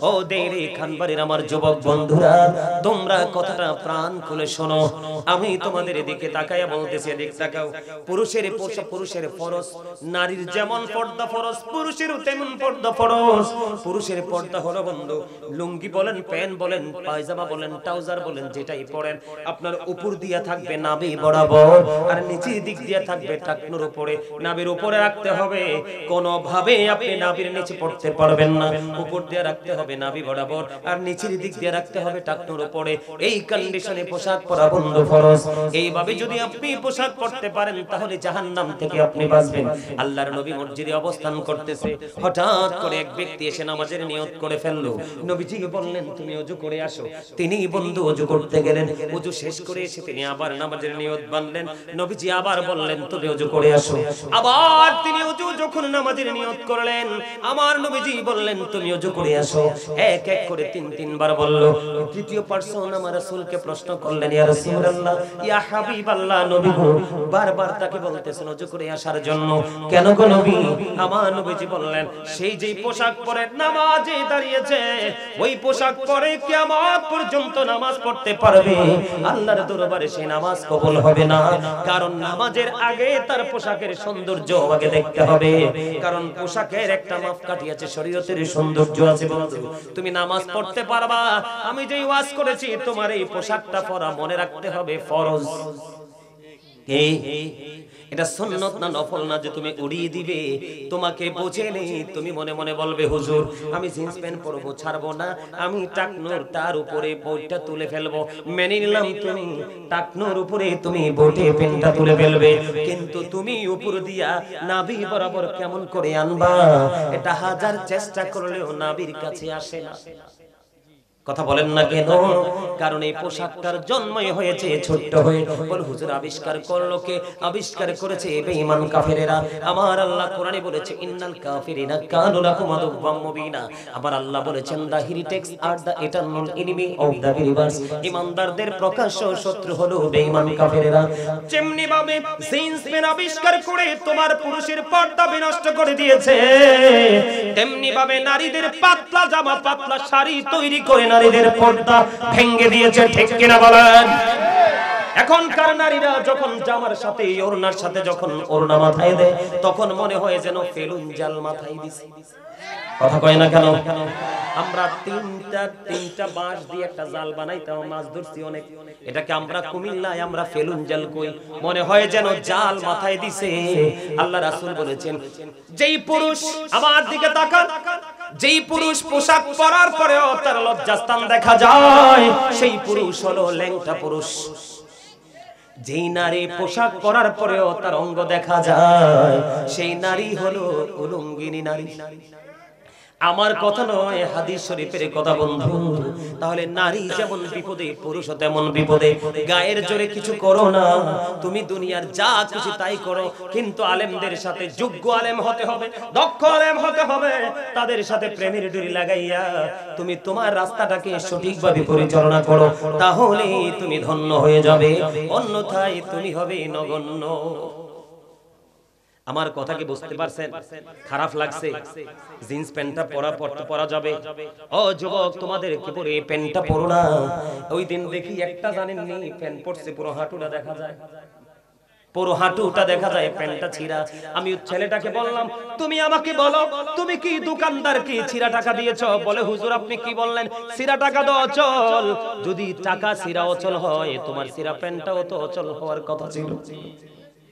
ও দেরি খানবাড়ির আমার যুবক বন্ধুরা, তোমরা কথাটা প্রাণ খুলে শোনো। আমি তোমাদের দিকে তাকায়া বলতেছি, এদিকে তাকাও। পুরুষের পোশাক পুরুষের ফরজ, নারীর যেমন পর্দা ফরজ পুরুষেরও তেমন পর্দা ফরজ। পুরুষের পর্দা হলো বন্ধু, লুঙ্গি বলেন, প্যান্ট বলেন, পায়জামা বলেন, ট্রাউজার বলেন, যেটাই পরেন আপনার উপর দিয়া থাকবে নাভি বরাবর, আর নিচের দিক দিয়া থাকবে টাকনুর উপরে। নাভির উপরে রাখতে হবে, কোন ভাবে আপনি নাভির নিচে পড়তে পারবেন না। উপর দিয়ে রাখতে হবে নাভি বরাবর, আর নিচের দিক দিয়ে রাখতে হবে টাকনুর উপরে। এই কন্ডিশনে পোশাক পরা বন্ধু ফরজ। এইভাবে যদি আপনি পোশাক পরতে পারেন তাহলে জাহান্নাম থেকে আপনি বাঁচবেন। আল্লাহর নবী মসজিদে অবস্থান করতেছে, হঠাৎ করে এক ব্যক্তি এসে নামাজের নিয়ত করে ফেললো। নবীজি বললেন তুমি ওযু করে আসো। তিনি বন্ধু ওযু করতে গেলেন, ওযু শেষ করে এসে তিনি আবার নামাজের নিয়ত বাঁধলেন। নবীজি আবার বললেন তুমি ওযু করে আসো। আবার তিনি ওযু যখন নামাজের নিয়ত করলেন, আমার নবীজি বললেন তুমি ওযু করে আসো। এক এক করে তিনবার বলল। তৃতীয় পারসন আমার রাসূলকে প্রশ্ন করলেন, ইয়া রাসূলুল্লাহ, ইয়া হাবিবাল্লাহ, নবী গো, বারবার তাকে বলতেছেন ওযু করে আসার জন্য, কেন গো নবী? আমার নবীজি বললেন, সেই যেই পোশাক পরে নামাজে দাঁড়িয়েছে ওই পোশাক পরে কিয়ামত পর্যন্ত নামাজ পড়তে পারবে, আল্লাহর দরবারে সেই নামাজ কবুল হবে না। কারণ নামাজের আগে তার পোশাকের সৌন্দর্য আগে দেখতে হবে। কারণ পোশাকের একটা মাপকাঠি আছে, শরীয়তের সৌন্দর্য আছে বন্ধু। তুমি নামাজ পড়তে পারবা, আমি যেই ওয়াজ করেছি তোমার এই পোশাকটা পরা মনে রাখতে হবে ফরজ। এটা সুন্নাত না নফল না যে তুমি উড়িয়ে দিবে। তোমাকে বোঝে নেই, তুমি মনে মনে বলবে হুজুর আমি জিন্স প্যান্ট পরবো, ছাড়বো না, আমি টাকনুর তার উপরে বইটা তুলে ফেলবো। মেনে নিলাম তুমি টাকনুর উপরে তুমি বইটে প্যান্টটা তুলে ফেলবে, কিন্তু তুমি উপর দিয়া নাভি বরাবর কেমন করে আনবা? এটা হাজার চেষ্টা করলেও নাভির কাছে আসে না। কথা বলেন না কেন? কারণ এই পোশাকটার জন্মই হয়েছে ছোট্ট হয়ে। বল হুজুর আবিষ্কার করলো কে? আবিষ্কার করেছে বেঈমান কাফেরেরা। আমার আল্লাহ কোরআনে বলেছে ইন্নাল কাফিরিনা কানু লাকুম আদুওয়াম মুবিনা। আবার আল্লাহ বলেছেন the heretics are the eternal enemy of the believers. ঈমানদারদের প্রকাশ্য শত্রু হলো বেঈমান কাফেরেরা। যেমনি ভাবে জিন্স প্যান্ট আবিষ্কার করে তোমার পুরুষের পর্দা বিনষ্ট করে দিয়েছে, তেমনি ভাবে নারীদের পাতলা জামা পাতলা শাড়ি তৈরি করে নারীদের পর্দা ভেঙে দিয়েছে। ঠিক কিনা বলেন? এখনকার নারীরা যখন জামার সাথে ওড়নার সাথে যখন ওড়না মাথায় দেয় তখন মনে হয় যেন ফেলুন জাল মাথায় দিছে। কথা কয় না কেন? আমরা তিনটা বাঁশ দিয়ে একটা জাল বানাইতাম, মাছ ধরছি অনেক। এটাকে আমরা কুমিল্লায় আমরা ফেলুন জাল কই, মনে হয় যেন জাল মাথায় দিছে। আল্লাহ রাসূল বলেছেন যেই পুরুষ আমার দিকে তাকান, যেই পুরুষ পোশাক পরার পরেও তার লজ্জাস্থান দেখা যায় সেই পুরুষ হলো ল্যাংটা পুরুষ। যেই নারী পোশাক পরার পরেও তার অঙ্গ দেখা যায় সেই নারী হলো উলঙ্গিনী নারী। আমার কথা নয়, হাদিস শরীফের কথা বন্ধু। তাহলে নারী যেমন বিপদে পুরুষও তেমন বিপদে। গায়ের জোরে কিছু করো না, তুমি দুনিয়ার যা খুশি তাই করো, কিন্তু আলেমদের সাথে যোগ্য আলেম হতে হবে, দক্ষ আলেম হতে হবে। তাদের সাথে প্রেমের ডুরি লাগাইয়া তুমি তোমার রাস্তাটাকে সঠিকভাবে পরিচালনা করো, তাহলে তুমি ধন্য হয়ে যাবে, অন্যথায় তুমি হবে নগণ্য। আমার কথা কি বুঝতে পারছেন? খারাপ লাগছে? জিন্স প্যান্টটা পরা যাবে? ও যুবক, তোমাদের কি পরে প্যান্টটা পরো না। ওই দিন দেখি একটা জানেননি প্যান্ট পরছে পুরো হাঁটুটা দেখা যায়, পুরো হাঁটুটা দেখা যায়, প্যান্টটা ছিঁড়া। আমি ছেলেটাকে বললাম তুমি আমাকে বলো তুমি কি দোকানদারকে ছিঁড়া টাকা দিয়েছো? বলে হুজুর আপনি কি বললেন, ছিঁড়া টাকা তো অচল। যদি টাকা ছিঁড়া অচল হয় তোমার ছিঁড়া প্যান্টটাও তো অচল হওয়ার কথা ছিল।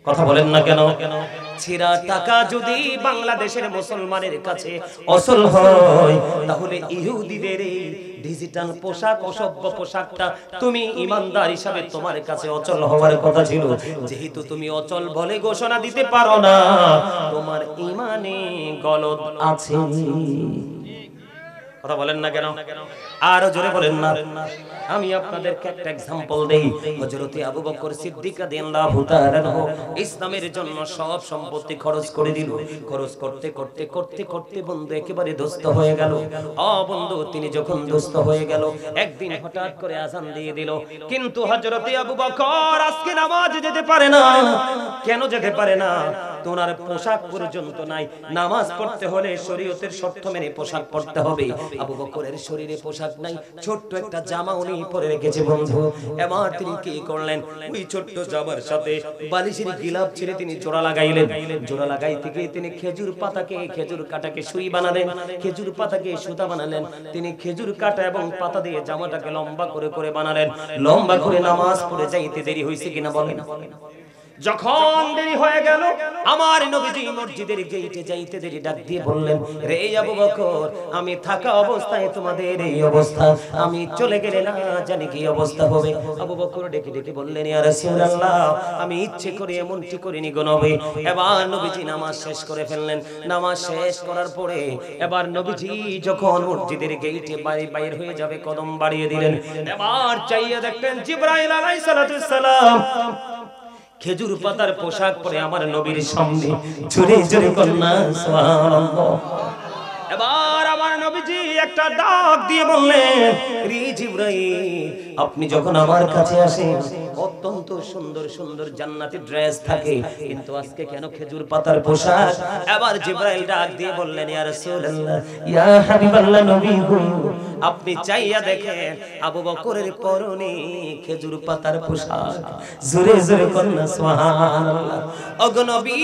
কথা বলেন না কেন? ছিঁড়া টাকা যদি বাংলাদেশের মুসলমানের কাছে অচল হয় তাহলে ইহুদিদের এই ডিজিটাল পোশাক অসভ্য পোশাকটা তুমি ইমানদার হিসাবে তোমার কাছে অচল হওয়ার কথা ছিল। যেহেতু তুমি অচল বলে ঘোষণা দিতে পারো না, তোমার ঈমানে গলদ আছে। কথা বলেন না কেন? আরো জোরে বলেন না। আমি আপনাদেরকে একটা एग्जांपल দেই। হযরত আবু বকর সিদ্দিক রাদিয়াল্লাহু তাআলা ইসলামের জন্য সব সম্পত্তি খরচ করে দিল। খরচ করতে করতে করতে করতে বন্ধু একেবারে দোস্ত হয়ে গেল। বন্ধু তিনি যখন দোস্ত হয়ে গেল, একদিন হঠাৎ করে আযান দিয়ে দিল। কিন্তু হযরত আবু বকর আজকে নামাজে যেতে পারে না। কেন যেতে পারে না? তোনার পোশাক পর্যন্ত নাই। নামাজ পড়তে হলে শরীয়তের শর্ত মেনে পোশাক পরতে হবে। আবু বকরের শরীরে পোশাক নাই, ছোট্ট একটা জামা উনি পরে রেখেছে বন্ধু। এবার তিনি কি করলেন, ওই ছোট্ট জামার সাথে বালিশের গিলাপ ছেড়ে তিনি জোড়া লাগাইলেন। জোড়া লাগাইতে গিয়ে তিনি খেজুর পাতাকে খেজুর কাটাকে সুই বানালেন, খেজুর পাতাকে সুতা বানালেন। তিনি খেজুর কাটা এবং পাতা দিয়ে জামাটাকে লম্বা করে করে বানালেন। লম্বা করে নামাজ পড়ে যাইতে দেরি হয়েছে কিনা বলেন? যখন দেরি হয়ে গেল আমার নবীজি মসজিদের গেটে যাইতে দেরি ডাক দিয়ে বললেন, রে আবু বকর, আমি থাকা অবস্থায় তোমাদের এই অবস্থা, আমি চলে গেলে না জানি কি অবস্থা হবে। আবু বকর ডেকে ডেকে বললেন, ইয়া রাসূলুল্লাহ, আমি ইচ্ছে করে এমনটি করিনি গো নবী। এবার নবীজি নামাজ শেষ করে ফেললেন। নামাজ শেষ করার পরে এবার নবীজি যখন মসজিদের গেটে বাইরে হয়ে যাবে কদম বাড়িয়ে দিলেন। এবার চাইয়ে দেখলেন জিবরাইল আলাইহিস সালাম খেজুর পাতার পোশাক পরে আমার নবীর সামনে জোরে জোরে কন্যা সুবহানাল্লাহ। এবার আমার নবীজি একটা ডাক দিয়ে বললেন, রে জিবরাইল, আপনি যখন আমার কাছে আসেন অত্যন্ত সুন্দর সুন্দর জান্নাতি ড্রেস থাকে, কিন্তু আজকে কেন খেজুর পাতার পোশাক? এবার জিবরাইল ডাক দিয়ে বললেন, ইয়া রাসূলুল্লাহ, ইয়া হাবিবাল্লাহ, নবী গো, আপনি চাইয়া দেখেন আবু বকরের পরনে খেজুর পাতার পোশাক। জোরে জোরে কন্যা সুবহানাল্লাহ। ওগো নবী,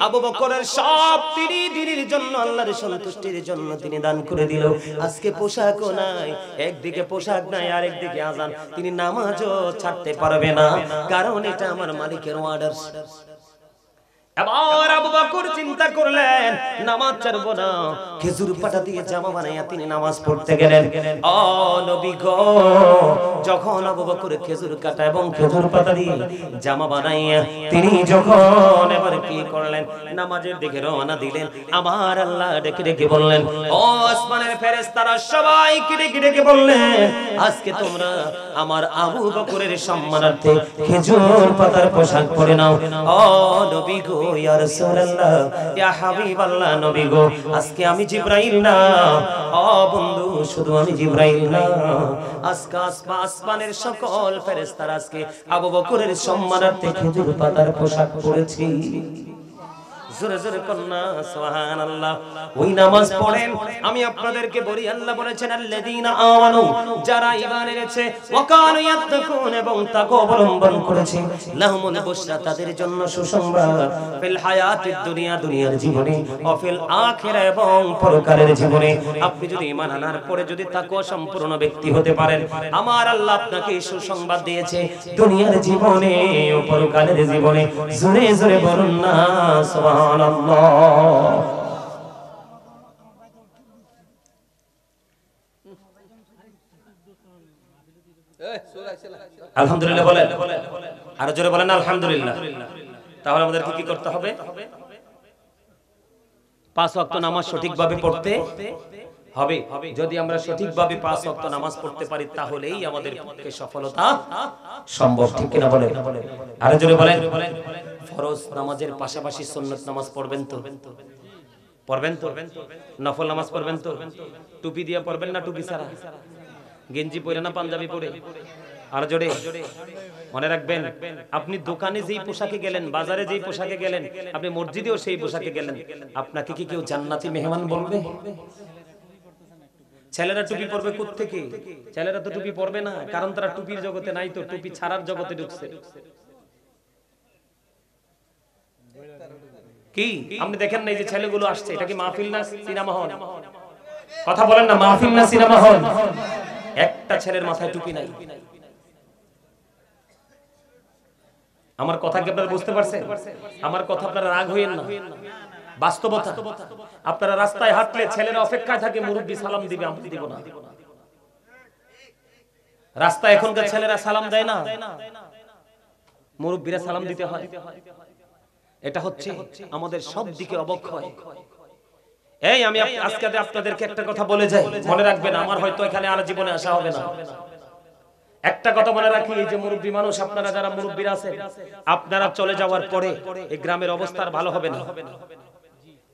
আবু বকরের সব তিনি দিনের জন্য আল্লাহর সন্তুষ্টির জন্য তিনি দান করে দিল। আজকে পোশাকও নাই, একদিকে পোশাক নাই আর একদিকে আযান। তিনি নামাজও ছাড়তে পারবে না, কারণ এটা আমার মালিকের অর্ডার। এবার আবু বকর চিন্তা করলেন, নামাজ ছাড়বো না। খেজুর পাতা দিয়ে জামা বানাইয়া তিনি নামাজ পড়তে গেলেন। ও নবী গো, যখন আবু বকর খেজুর কাটা এবং খেজুর পাতা দিয়ে জামা বানাইয়া তিনি যখন এবার কি করলেন, নামাজের দিকে রওনা দিলেন। আমার আল্লাহ ডেকে ডেকে বললেন, ও আসমানের ফেরেশতারা সবাইকে ডেকে ডেকে বললেন, আজকে তোমরা আমার আবু বকরের সম্মানার্থে খেজুর পাতার পোশাক পরে নাও। ও নবী গো, ইয়া রাসূলুল্লাহ, ইয়া হাবিবাল্লাহ, নবী গো, আজকে আমি জিবরাইল না। ও বন্ধু, শুধু আমি জিবরাইল না, আজকে আসমানের সকল ফেরেশতারা আজকে আবু বকরের সম্মানার্থে খেজুর পাতার পোশাক পরেছি। জোরে জোরে কন্যা সুবহানাল্লাহ। ওই নামাজ পড়েন, আমি আপনাদেরকে বলি, আল্লাহ বলেছেন আল্লাযীনা আমানু, যারা ঈমান এনেছে, ওয়া কানু ইয়াত্তাকুন, এবং তাকওয়া অবলম্বন করেছে, লাহুমুল বুশরা, তাদের জন্য সুসংবাদ, ফিল হায়াতিদ দুনিয়া, দুনিয়ার জীবনে, ও ফিল আখিরা, এবং পরকালের জীবনে। আপনি যদি ঈমান আনার পরে যদি তাকওয়া সম্পূর্ণ ব্যক্তি হতে পারেন, আমার আল্লাহ আপনাকে সুসংবাদ দিয়েছে দুনিয়ার জীবনে ও পরকালের জীবনে। জোরে জোরে বলুন না সুবহানাল্লাহ। আলহামদুলিল্লাহ বলেন, আরো জোরে বলেন আলহামদুলিল্লাহ। তাহলে আমাদের কি করতে হবে? 5 ওয়াক্ত নামাজ সঠিকভাবে পড়তে হবে। যদি আমরা সঠিকভাবে 5 ওয়াক্ত নামাজ পড়তে পারি, তাহলেই আমাদের পক্ষে সফলতা সম্ভব, ঠিক কিনা বলেন? আরো জোরে বলেন। ফরজ নামাজের পাশাপাশি সুন্নাত নামাজ পড়বেন তো? পড়বেন তো? নফল নামাজ পড়বেন তো? টুপি দিয়ে পড়বেন না টুপি ছাড়া? গেঞ্জি পরে না পাঞ্জাবি পরে? আর জোরে মনে রাখবেন, আপনি দোকানে যেই পোশাকে গেলেন, বাজারে যেই পোশাকে গেলেন, আপনি মসজিদেও সেই পোশাকে গেলেন, আপনাকে কি কেউ জান্নাতি মেহমান বলবে? ছেলেরা টুপি পরবে কোত্থেকে? ছেলেরা তো টুপি পরবে না, কারণ তারা টুপির জগতে নাই, তো টুপি ছাড়ার জগতে ঢুকছে। কি আপনি দেখেন না, এই যে ছেলেগুলো আসছে, এটা কি মাহফিল না সিনেমা হল? কথা বলেন না, মাহফিল না সিনেমা হল? একটা ছেলের মাথায় টুপি নাই। আমার কথা কি আপনারা বুঝতে পারছেন? আমার কথা আপনারা রাগ হইেন না, বাস্তবতা। আপনারা রাস্তায় হাঁটলে ছেলেরা অপেক্ষায় থাকে, মুরব্বি সালাম দিবে, আমি দিব না। রাস্তায় এখনকার ছেলেরা সালাম দেয় না, মুরব্বিরা সালাম দিতে হয়। এটা হচ্ছে আমাদের সব দিকে অবক্ষয়। এই আমি আজকে আপনাদেরকে একটা কথা বলে যাই, মনে রাখবেন, আমার হয়তো এখানে আর জীবনে আসা হবে না। একটা কথা মনে রাখি, এই যে মুরব্বী মানুষ, আপনারা যারা মুরব্বীরা আছেন, আপনারা চলে যাওয়ার পরে এই গ্রামের অবস্থা আর ভালো হবে না।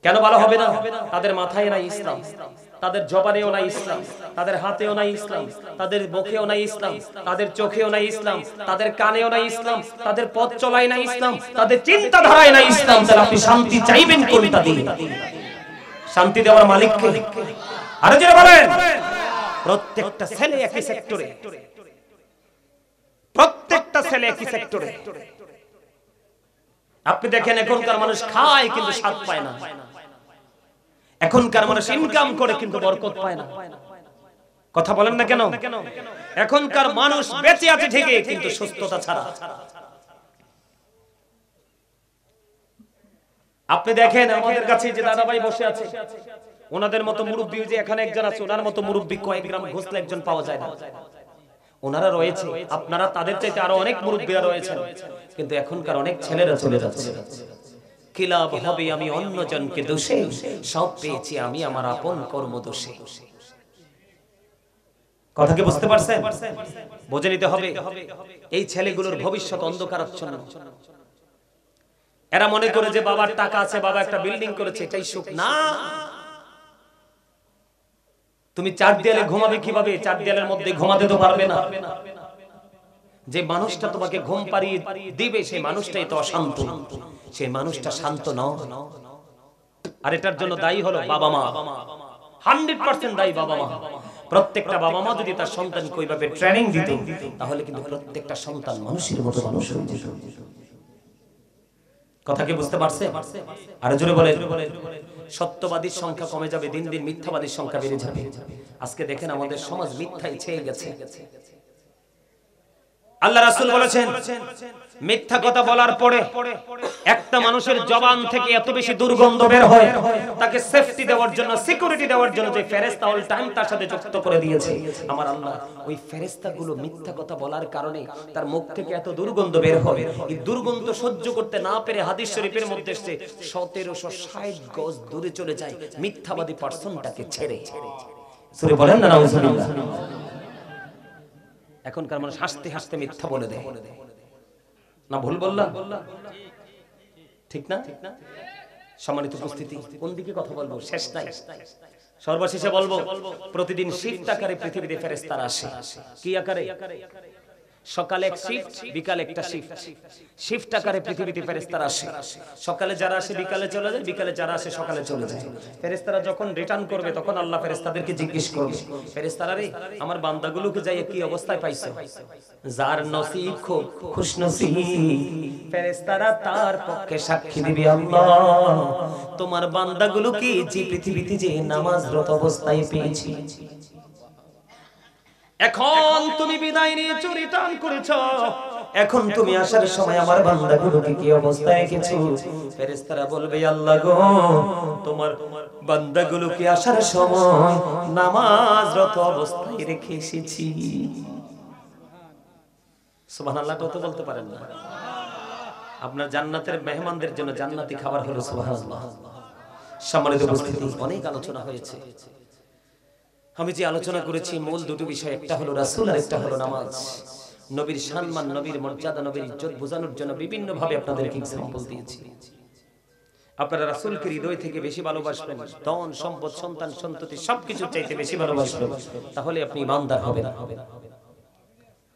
কেন ভালো হবে না? তাদের মাথায় নাই ইসলাম, তাদের জবানেও নাই ইসলাম, তাদের হাতেও নাই ইসলাম, তাদের মুখেও নাই ইসলাম, তাদের চোখেও নাই ইসলাম, তাদের কানেও নাই ইসলাম, তাদের পথ চলায় নাই ইসলাম, তাদের চিন্তাধারায় নাই ইসলাম। তাহলে আপনি শান্তি চাইবেন কোনটা দিয়ে? শান্তি দেওয়ার মালিক কে? আরে যারা বলেন, প্রত্যেকটা ছেলে একই সেক্টরে, প্রত্যেকটা ছেলে একই সেক্টরে। আপনি দেখেন, এখনকার মানুষ খায় কিন্তু স্বাদ পায় না। এখনকার মানুষ ইনকাম করে কিন্তু বরকত পায় না। কথা বলেন না কেন? এখনকার মানুষ বেঁচে আছে ঠিকই, কিন্তু সুস্থতা ছাড়া। আপনি দেখেন, আমাদের কাছে যে দাদাভাই বসে আছে, ওনাদের মতো মুরব্বী, যে এখানে একজন আছে, ওনার মতো মুরব্বী কয়েক গ্রাম ঘুষলে একজন পাওয়া যায় না। ওনারা রয়েছে, আপনারা তাদের চাইতে আরো অনেক মুরব্বীরা রয়েছেন, কিন্তু এখনকার অনেক ছেলেরা চলে যাচ্ছে। কি লাভ হবে আমি অন্যজনকে দোষে, সব পেয়েছি আমি আমার আপন কর্ম দোষে। কথা কি বুঝতে পারছেন? বুঝে নিতে হবে, এই ছেলেগুলোর ভবিষ্যৎ অন্ধকারাচ্ছন্ন। এরা মনে করে যে বাবার টাকা আছে, বাবা একটা বিল্ডিং করেছে, এটাই সুখ না। তুমি 4 দেয়ালে ঘুমাবে কিভাবে? 4 দেয়ালের মধ্যে ঘুমাতে তো পারবে না। যে মানুষটা তোমাকে ঘুম পাড়িয়ে দিবে, সেই মানুষটাই তো অশান্ত, সেই মানুষটা শান্ত নয়। আর এটার জন্য দায়ী হলো বাবা মা, 100% দায়ী বাবা মা। প্রত্যেকটা বাবা মা যদি তার সন্তানকে ওইভাবে ট্রেনিং দিত, তাহলে কিন্তু প্রত্যেকটা সন্তান মানুষের মতো মানুষ হয়ে যেত। কথা কি বুঝতে পারছে? আর জোরে বলে, সত্যবাদীর সংখ্যা কমে যাবে, দিন দিন মিথ্যাবাদীর সংখ্যা বেড়ে যাবে। আজকে দেখেন আমাদের সমাজ মিথ্যায় ছেয়ে গেছে। আল্লাহ রাসূল বলেছেন মিথ্যা কথা বলার পরে একটা মানুষের জবান থেকে এত বেশি দুর্গন্ধ বের হয়, তাকে সেফটি দেওয়ার জন্য, সিকিউরিটি দেওয়ার জন্য যে ফেরেশতা অল টাইম তার সাথে যুক্ত করে দিয়েছে, আমার আল্লাহ ওই ফেরেশতাগুলো মিথ্যা কথা বলার কারণে তার মুখ থেকে এত দুর্গন্ধ বের হয়, এই দুর্গন্ধ সহ্য করতে না পেরে হাদিস শরীফের মধ্যে এসেছে 1760 গজ দূরে চলে যায় মিথ্যাবাদী পারসনটাকে ছেড়ে। সূরা বলেন না নাউজুবিল্লাহ। এখনকার মানুষ হাসতে হাসতে মিথ্যা বলে দেয়, না ভুল বললাম? ঠিক না? সম্মানিত উপস্থিতি, কোন দিকে কথা বলবো শেষ নাই। সর্বশেষে বলবো প্রতিদিন শিফট আকারে পৃথিবীতে ফেরেশতারা আসে। কি আকারে? সকালে এক শিফট, বিকালে একটা শিফট। শিফট আকারে পৃথিবীতে ফেরেশতারা আসে। সকালে যারা আসে বিকালে চলে যায়, বিকালে যারা আসে সকালে চলে যায়। ফেরেশতারা যখন রিটার্ন করবে তখন আল্লাহ ফেরেশতাদেরকে জিজ্ঞেস করবে, ফেরেশতারা রে আমার বান্দাগুলোকে যাই কি অবস্থায় পাইছো? যার নসিব খুব খুশনসিব, ফেরেশতারা তার পক্ষে সাক্ষী দিবে, আল্লাহ তোমার বান্দাগুলো কি যে পৃথিবীতে যে নামাজরত অবস্থায় পেয়েছি, এখন তুমি বিদায় নিয়ে রিটার্ন করেছো, এখন তুমি আসার সময় আমার বান্দাগুলোকে কি অবস্থায় রেখেছো? ফেরেশতারা বলবে আল্লাহ গো তোমার বান্দাগুলোকে আসার সময় নামাজরত অবস্থায় রেখে এসেছি। সুবহানাল্লাহ তো বলতে পারেন না? আপনার জান্নাতের মেহমানদের জন্য জান্নাতি খাবার হলো সুবহানাল্লাহ। সম্মানিত উপস্থিতি, অনেক আলোচনা হয়েছে। আমি যে আলোচনা করেছি মূল দুটো বিষয়, একটা হলো রাসূল আর একটা হলো নামাজ। নবীর সম্মান, নবীর মর্যাদা, নবীর ইজ্জত বোঝানোর জন্য বিভিন্ন ভাবে আপনাদেরকে এক্সাম্পল দিয়েছি। আপনারা রাসূলকে হৃদয় থেকে বেশি ভালোবাসবেন, ধন সম্পদ সন্তান সন্ততি সবকিছু চাইতে বেশি ভালোবাসবেন, তাহলে আপনি ঈমানদার হবেন।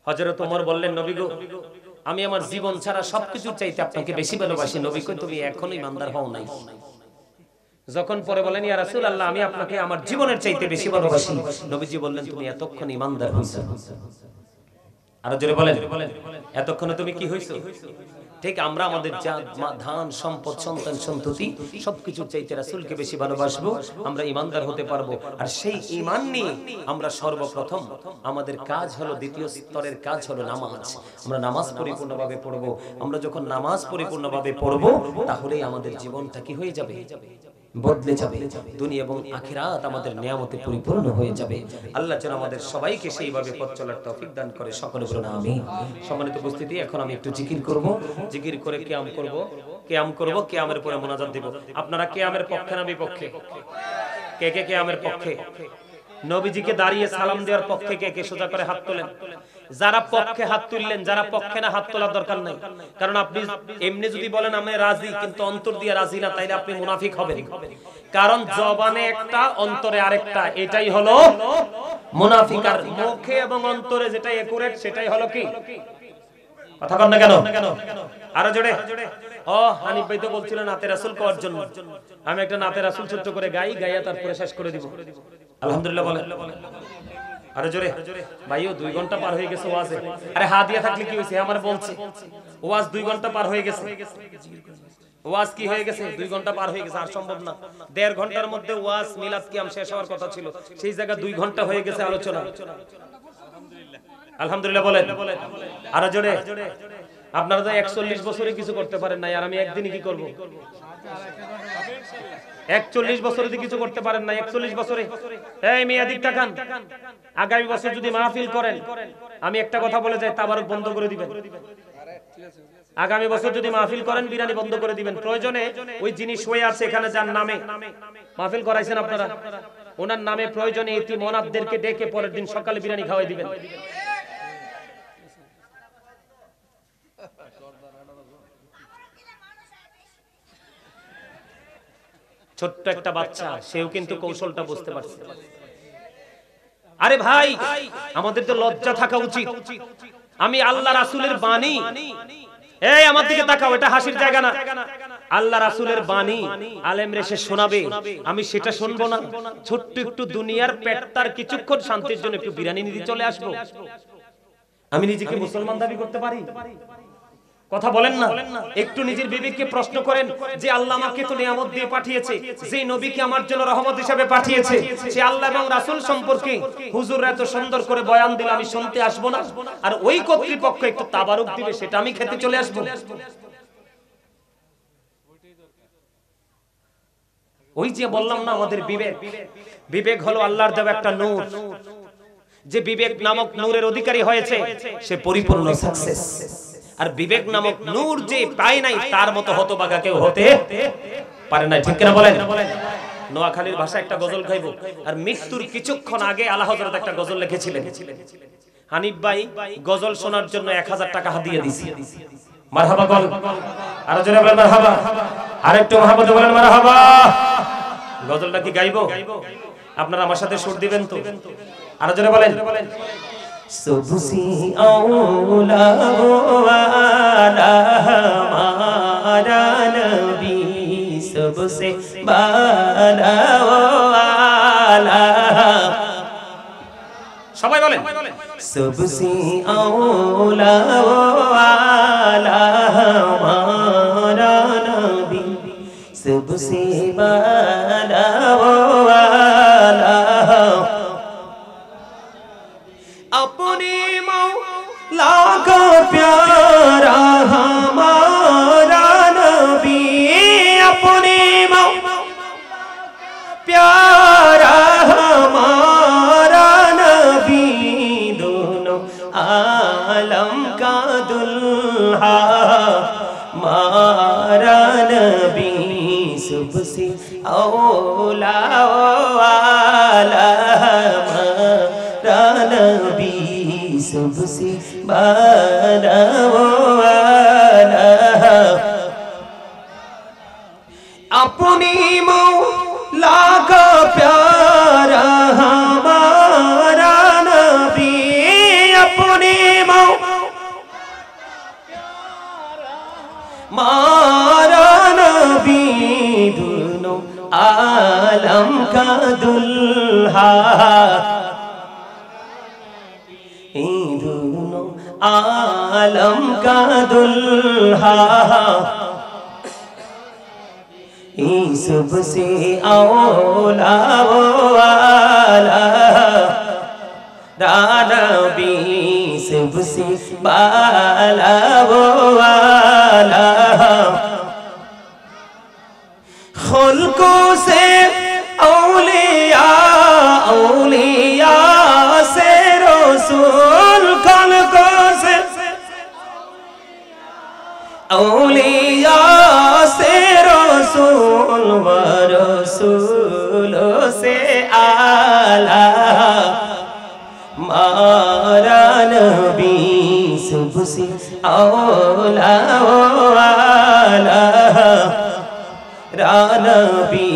হযরত ওমর বললেন নবী গো আমি আমার জীবন ছাড়া সবকিছু চাইতে আপনাকে বেশি ভালোবাসি। নবী কই তুমি এখনো ঈমানদার হও নাই। যখন পরে বলেন ইয়া রাসূলুল্লাহ আমি আপনাকে আমার জীবনের চাইতে বেশি ভালোবাসি, নবীজি বললেন তুমি এতক্ষণ ঈমানদার হইছো। আর জোরে বলেন এতক্ষণে তুমি কি হইছো? ঠিক আমরা আমাদের ধান সম্পদ সন্তান সন্ততি সবকিছু চাইতে রাসূলকে বেশি ভালোবাসবো, আমরা ঈমানদার হতে পারবো। আর সেই ঈমান নিয়ে আমরা সর্বপ্রথম আমাদের কাজ হলো, দ্বিতীয় স্তরের কাজ হলো নামাজ। আমরা নামাজ পরিপূর্ণভাবে পড়বো। আমরা যখন নামাজ পরিপূর্ণভাবে পড়বো তাহলেই আমাদের জীবনটা কি হয়ে যাবে? বদলে যাবে। দুনিয়া এবং আখিরাত আমাদের নিয়ামতে পরিপূর্ণ হয়ে যাবে। আল্লাহ যেন আমাদের সবাইকে সেইভাবে পথ চলার তৌফিক দান করে, সকলে বলুন আমিন। সম্মানিত উপস্থিতি, এখন আমি একটু জিকির করব, জিকির করে কিয়াম করব, কিয়ামের পরে মোনাজাত দেব। আপনারা কিয়ামের পক্ষে না বিপক্ষে? কে কে কিয়ামের পক্ষে? নবীজিকে দাঁড়িয়ে সালাম দেওয়ার পক্ষে কে কে? সোজা করে হাত তোলেন। যারা পক্ষে হাত তুললেন, যারা পক্ষে না হাত তোলার দরকার নাই। কারণ আপনি এমনি যদি বলেন আমি রাজি কিন্তু অন্তর দিয়ে রাজি না, তাইলে আপনি মুনাফিক হবেন। কারণ জবানে একটা অন্তরে আরেকটা, এটাই হলো মুনাফিক। আর মুখে এবং অন্তরে যেটা একুরেট সেটাই হলো কি? কথা বল না কেন? আরো জোরে। ও হানিফ ভাই তো বলছিল নাতে রাসূল পাওয়ার জন্য। আমি একটা নাতে রাসূল ছোট করে গাইয়া তারপরে শেষ করে দিব। আলহামদুলিল্লাহ বলেন। আরো জোরে। ভাইও 2 ঘন্টা পার হয়ে গেছে ওয়াজে। আরে হাত দিয়া থাকলে কি হইছে? আমার বলছে ওয়াজ 2 ঘন্টা পার হয়ে গেছে। ওয়াজ কি হয়ে গেছে? 2 ঘন্টা পার হয়ে গেছে, আর সম্ভব না। 1.5 ঘন্টার মধ্যে ওয়াজ মিলাদ কিয়াম শেষ হওয়ার কথা ছিল, সেই জায়গা 2 ঘন্টা হয়ে গেছে আলোচনা। আলহামদুলিল্লাহ বলেন। আরো জোরে। আপনারা তো 41 বছরে কিছু করতে পারেন না, আর আমি একদিনে কি করব? 41 বছরে কিছু করতে পারেন না, 41 বছরে। এই মিয়া দিক তাকান, আগামী বছর যদি মাহফিল করেন, আমি একটা কথা বলে যাই, তাবারক বন্ধ করে দিবেন। আগামী বছর যদি মাহফিল করেন, বিরানি বন্ধ করে দিবেন। প্রয়োজনে ওই জিনিস হয়ে আছে এখানে যার নামে মাহফিল করাইছেন আপনারা, ওনার নামে প্রয়োজনে এতিম অনাথদেরকে ডেকে পরের দিন সকালে বিরানি খাওয়াই দিবেন। ছোট্ট একটা বাচ্চা, সেও কিন্তু কৌশলটা বুঝতে পারছে। আরে ভাই, আমাদের তো লজ্জা থাকা উচিত। আমি আল্লাহ রাসূলের বাণী, এই আমার দিকে তাকাও, এটা হাসির জায়গা না। আল্লাহ রাসূলের বাণী আলেমরে সে শোনাবে, আমি সেটা শুনবো না? ছোট্ট একটু দুনিয়ার পেটটার কিছুক্ষণ শান্তির জন্য একটু বিরানি নিয়ে চলে আসবো। আমি নিজেকে মুসলমান দাবি করতে পারি? কথা বলেন না? একটু নিজের বিবেককে প্রশ্ন করেন যে আল্লাহ আমাকে তো নিয়ামত দিয়ে পাঠিয়েছে, যে নবীকে আমার জন্য রহমত হিসেবে পাঠিয়েছে, সে আল্লাহ এবং রাসূল সম্পর্কে হুজুররা এত সুন্দর করে বয়ান দিলে আমি শুনতে আসবো না? আর ওই কর্তৃপক্ষ একটু তাবারুক দিবে, সেটা আমি খেতে চলে আসবো? ওই যে বললাম না, আমাদের বিবেক, বিবেক হলো আল্লাহর দেওয়া একটা নূর। যে বিবেক নামক নূরের অধিকারী হয়েছে সে পরিপূর্ণ সাকসেস। আর বিবেক নামক নূর যে পায় নাই, তার মতো হতভাগা কেউ হতে পারে না। ঠিক কিনা বলেন? নোয়াখালীর ভাষা একটা গজল গাইবো। আর মৃত্যুর কিছুক্ষণ আগে আলা হযরত একটা গজল লিখেছিলেন। হানিফ ভাই গজল শোনার জন্য 1000 টাকা হাদিয়া দিয়েছে। মারহাবা বল, আর জোরে বলেন মারহাবা, আরেকটু মহব্বতে বলেন মারহাবা। গজলটা কি গাইবো? আপনারা আমার সাথে সুর দিবেন তো? আর জোরে বলেন। सबसे औला वाला हमारा नबी, सबसे बाला वाला, সবাই বলেন सबसे औला वाला हमारा नबी, सबसे बाला वाला, अपने मौला का प्यारा हमारा नबी, अपने मौला प्यारा हमारा नबी, दोनों आलम का दुल्हा हमारा नबी, सबसे औला वाला नबी, सबसे बाला वाला, अपनी मौला का प्यारा हमारा नबी, अपनी मौला नबी, दोनों आलम का दुल्हा, दोनों आलम का दुल्हा, सबसे औला वाला नबी, सबसे बाला वाला, खुल्कों से औलिया, औलिया से रसूल, खुल्कों से औलिया से रसूल, व रसूलों से आला हमारा नबी, सबसे औला वाला नबी,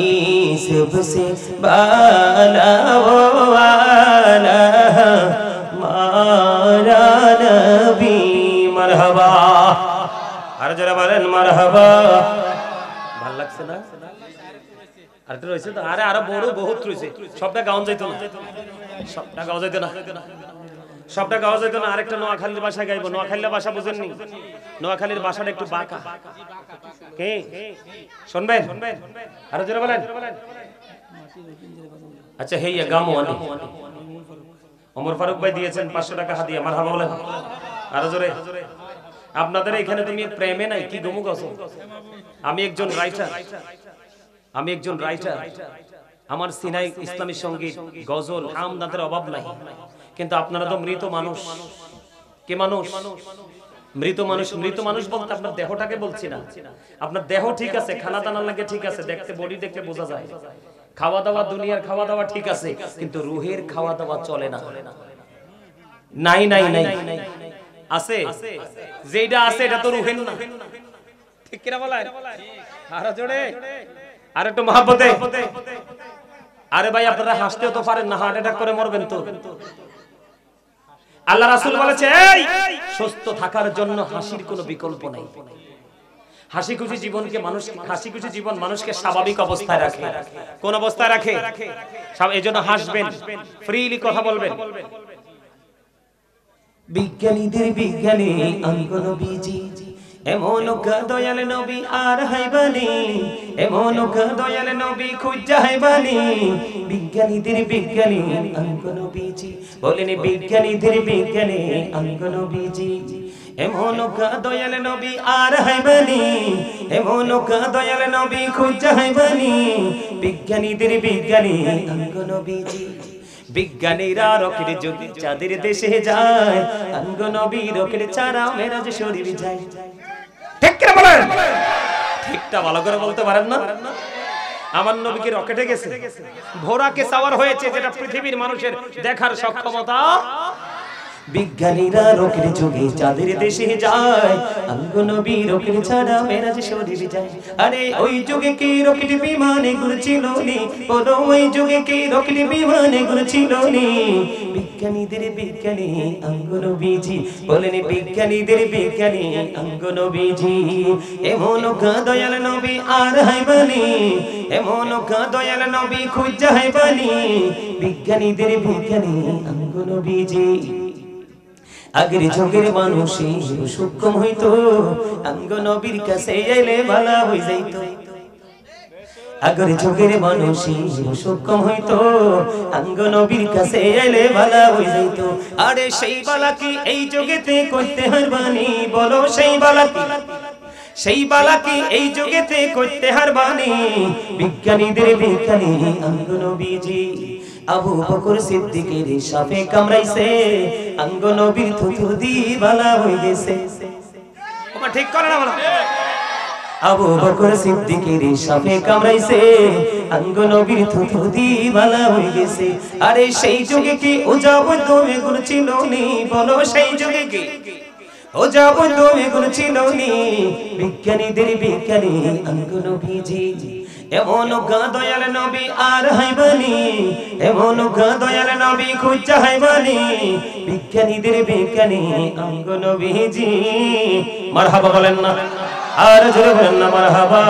सबसे बाला वाला हमारा नबी। मरहबा, আর যারা বলেন মারহাবা। ভালো লাগছে না? আর তো রইছে তো, আরে আরো বড় বহুত রইছে। সবটা গাউন যাইতো না, সবটা গাওয়া যাইতো না, সবটা গাওয়া যাইতো না। আরেকটা নোয়াখালীর ভাষা গাইবো। নোয়াখালীর ভাষা বুঝেননি? নোয়াখালীর ভাষাটা একটু বাঁকা। কে শুনবেন? আর যারা বলেন আচ্ছা হেইয়া গামো আনি। ওমর ফারুক ভাই দিয়েছেন 500 টাকা হাদিয়া। মারহাবা বলেন আরো জোরে। আপনাদের এখানে তুমি প্রেমে নাই কি গমু গছো? আমি একজন রাইটার, আমি একজন রাইটার। আমার সিনাই ইসলামী সঙ্গীত, গজল, আমদাদের অভাব নাই। কিন্তু আপনারা তো মৃত মানুষ। কে মানুষ? মৃত মানুষ। মৃত মানুষ বলতে আপনার দেহটাকে বলছি না। আপনার দেহ ঠিক আছে, খানা দানা লাগে ঠিক আছে, দেখতে বডি দেখলে বোঝা যায়। খাওয়া দাওয়া, দুনিয়ার খাওয়া দাওয়া ঠিক আছে, কিন্তু রুহের খাওয়া দাওয়া চলে না। নাই নাই নাই আছে, যেটা আছে এটা তো রুহের না। ঠিক কিনা বলেন? আরো জোরে, আর একটু মহব্বতে। আরে ভাই আপনারা হাসতেও তো পারেন না, হার্ট অ্যাটাক করে মরবেন তো। আল্লাহ রাসূল বলেছে এই সুস্থ থাকার জন্য হাসির কোনো বিকল্প নাই। হাসি খুশি জীবনকে মানুষ, হাসি খুশি জীবন মানুষকে স্বাভাবিক অবস্থায় রাখে। কোন অবস্থায় রাখে? এজন্য হাসবেন, ফ্রিলি কথা বলবেন। বিজ্ঞানীদের বিজ্ঞানী আমি কোন বিজি, এমন দয়াল নবী আর হাইবানি, এমন দয়াল নবী খুঁজা হাইবানি। বিজ্ঞানীদের বিজ্ঞানী অঙ্গ নবীজি, বলেন বিজ্ঞানীদের বিজ্ঞানী অঙ্গ নবীজি। এমন দয়াল নবী আর হাইবানি, এমন দয়াল নবী খুঁজা হাইবানি। বিজ্ঞানীদের বিজ্ঞানী অঙ্গ নবীজি। বিজ্ঞানীরা রকেট যদি চাঁদের দেশে যায়, অঙ্গ নবী রকেট ছাড়া মেরাজ শরীফ যায়। ঠিক করে বলেন, ঠিকটা ভালো করে বলতে পারেন না? আমার নবী কি রকেটে গেছে? ঘোড়াকে সাওয়ার হয়েছে, যেটা পৃথিবীর মানুষের দেখার সক্ষমতা। বিজ্ঞানীরা রকেট যোগে চাঁদের দেশে যায়, অঙ্গ নবী রকেট ছাড়া মেরাজ শরীফ যায়। আরে ওই যুগে কি রকেট বিমানে ঘুরছিল নি? বলো ওই যুগে কি রকেট বিমানে ঘুরছিল নি? বিজ্ঞানীদের বিজ্ঞানী অঙ্গ নবীজি, বলেন বিজ্ঞানীদের বিজ্ঞানী অঙ্গ নবীজি। এমন দয়াল নবী আর হাইবানি, এমন দয়াল নবী খুঁজা হাইবানি। বিজ্ঞানীদের বিজ্ঞানী অঙ্গ নবীজি। আগের যুগের মানুষই সূক্ষ্ম হইতো, অঙ্গ নবীর কাছে এলে ভালো হয়ে যাইতো। আগের যুগের মানুষই সূক্ষ্ম হইতো, অঙ্গ নবীর কাছে এলে ভালো হয়ে যাইতো। আরে সেই বালা কি এই যুগেতে করতে হারবানি? বলো সেই বালা কি, সেই বালা কি এই যুগেতে করতে হারবানি? বিজ্ঞানীদের বিজ্ঞানী অঙ্গ নবীজি। আবু বকর সিদ্দিকের সাপে কামড়াইছে, অঙ্গ নবীর থুথু দি বালা হয়ে গেছে। ওমা ঠিক করে না বলো। আবু বকর সিদ্দিকের সাপে কামড়াইছে, অঙ্গ নবীর থুথু দি বালা হয়ে গেছে। আরে সেই যুগে কি ওজাব দমে গুণ ছিল নি? বলো সেই যুগে কি ওজাব দমে গুণ ছিল নি? বিজ্ঞানীদের বিজ্ঞানী অঙ্গ নবীজি। এমন দয়াল নবী আর হাইবানি, এমন দয়াল নবী খুঁজা হাইবানি। বিজ্ঞানীদের বিজ্ঞানী অঙ্গ নবীজি। মারহাবা বলেন না, আর জোরে বলেন না মারহাবা।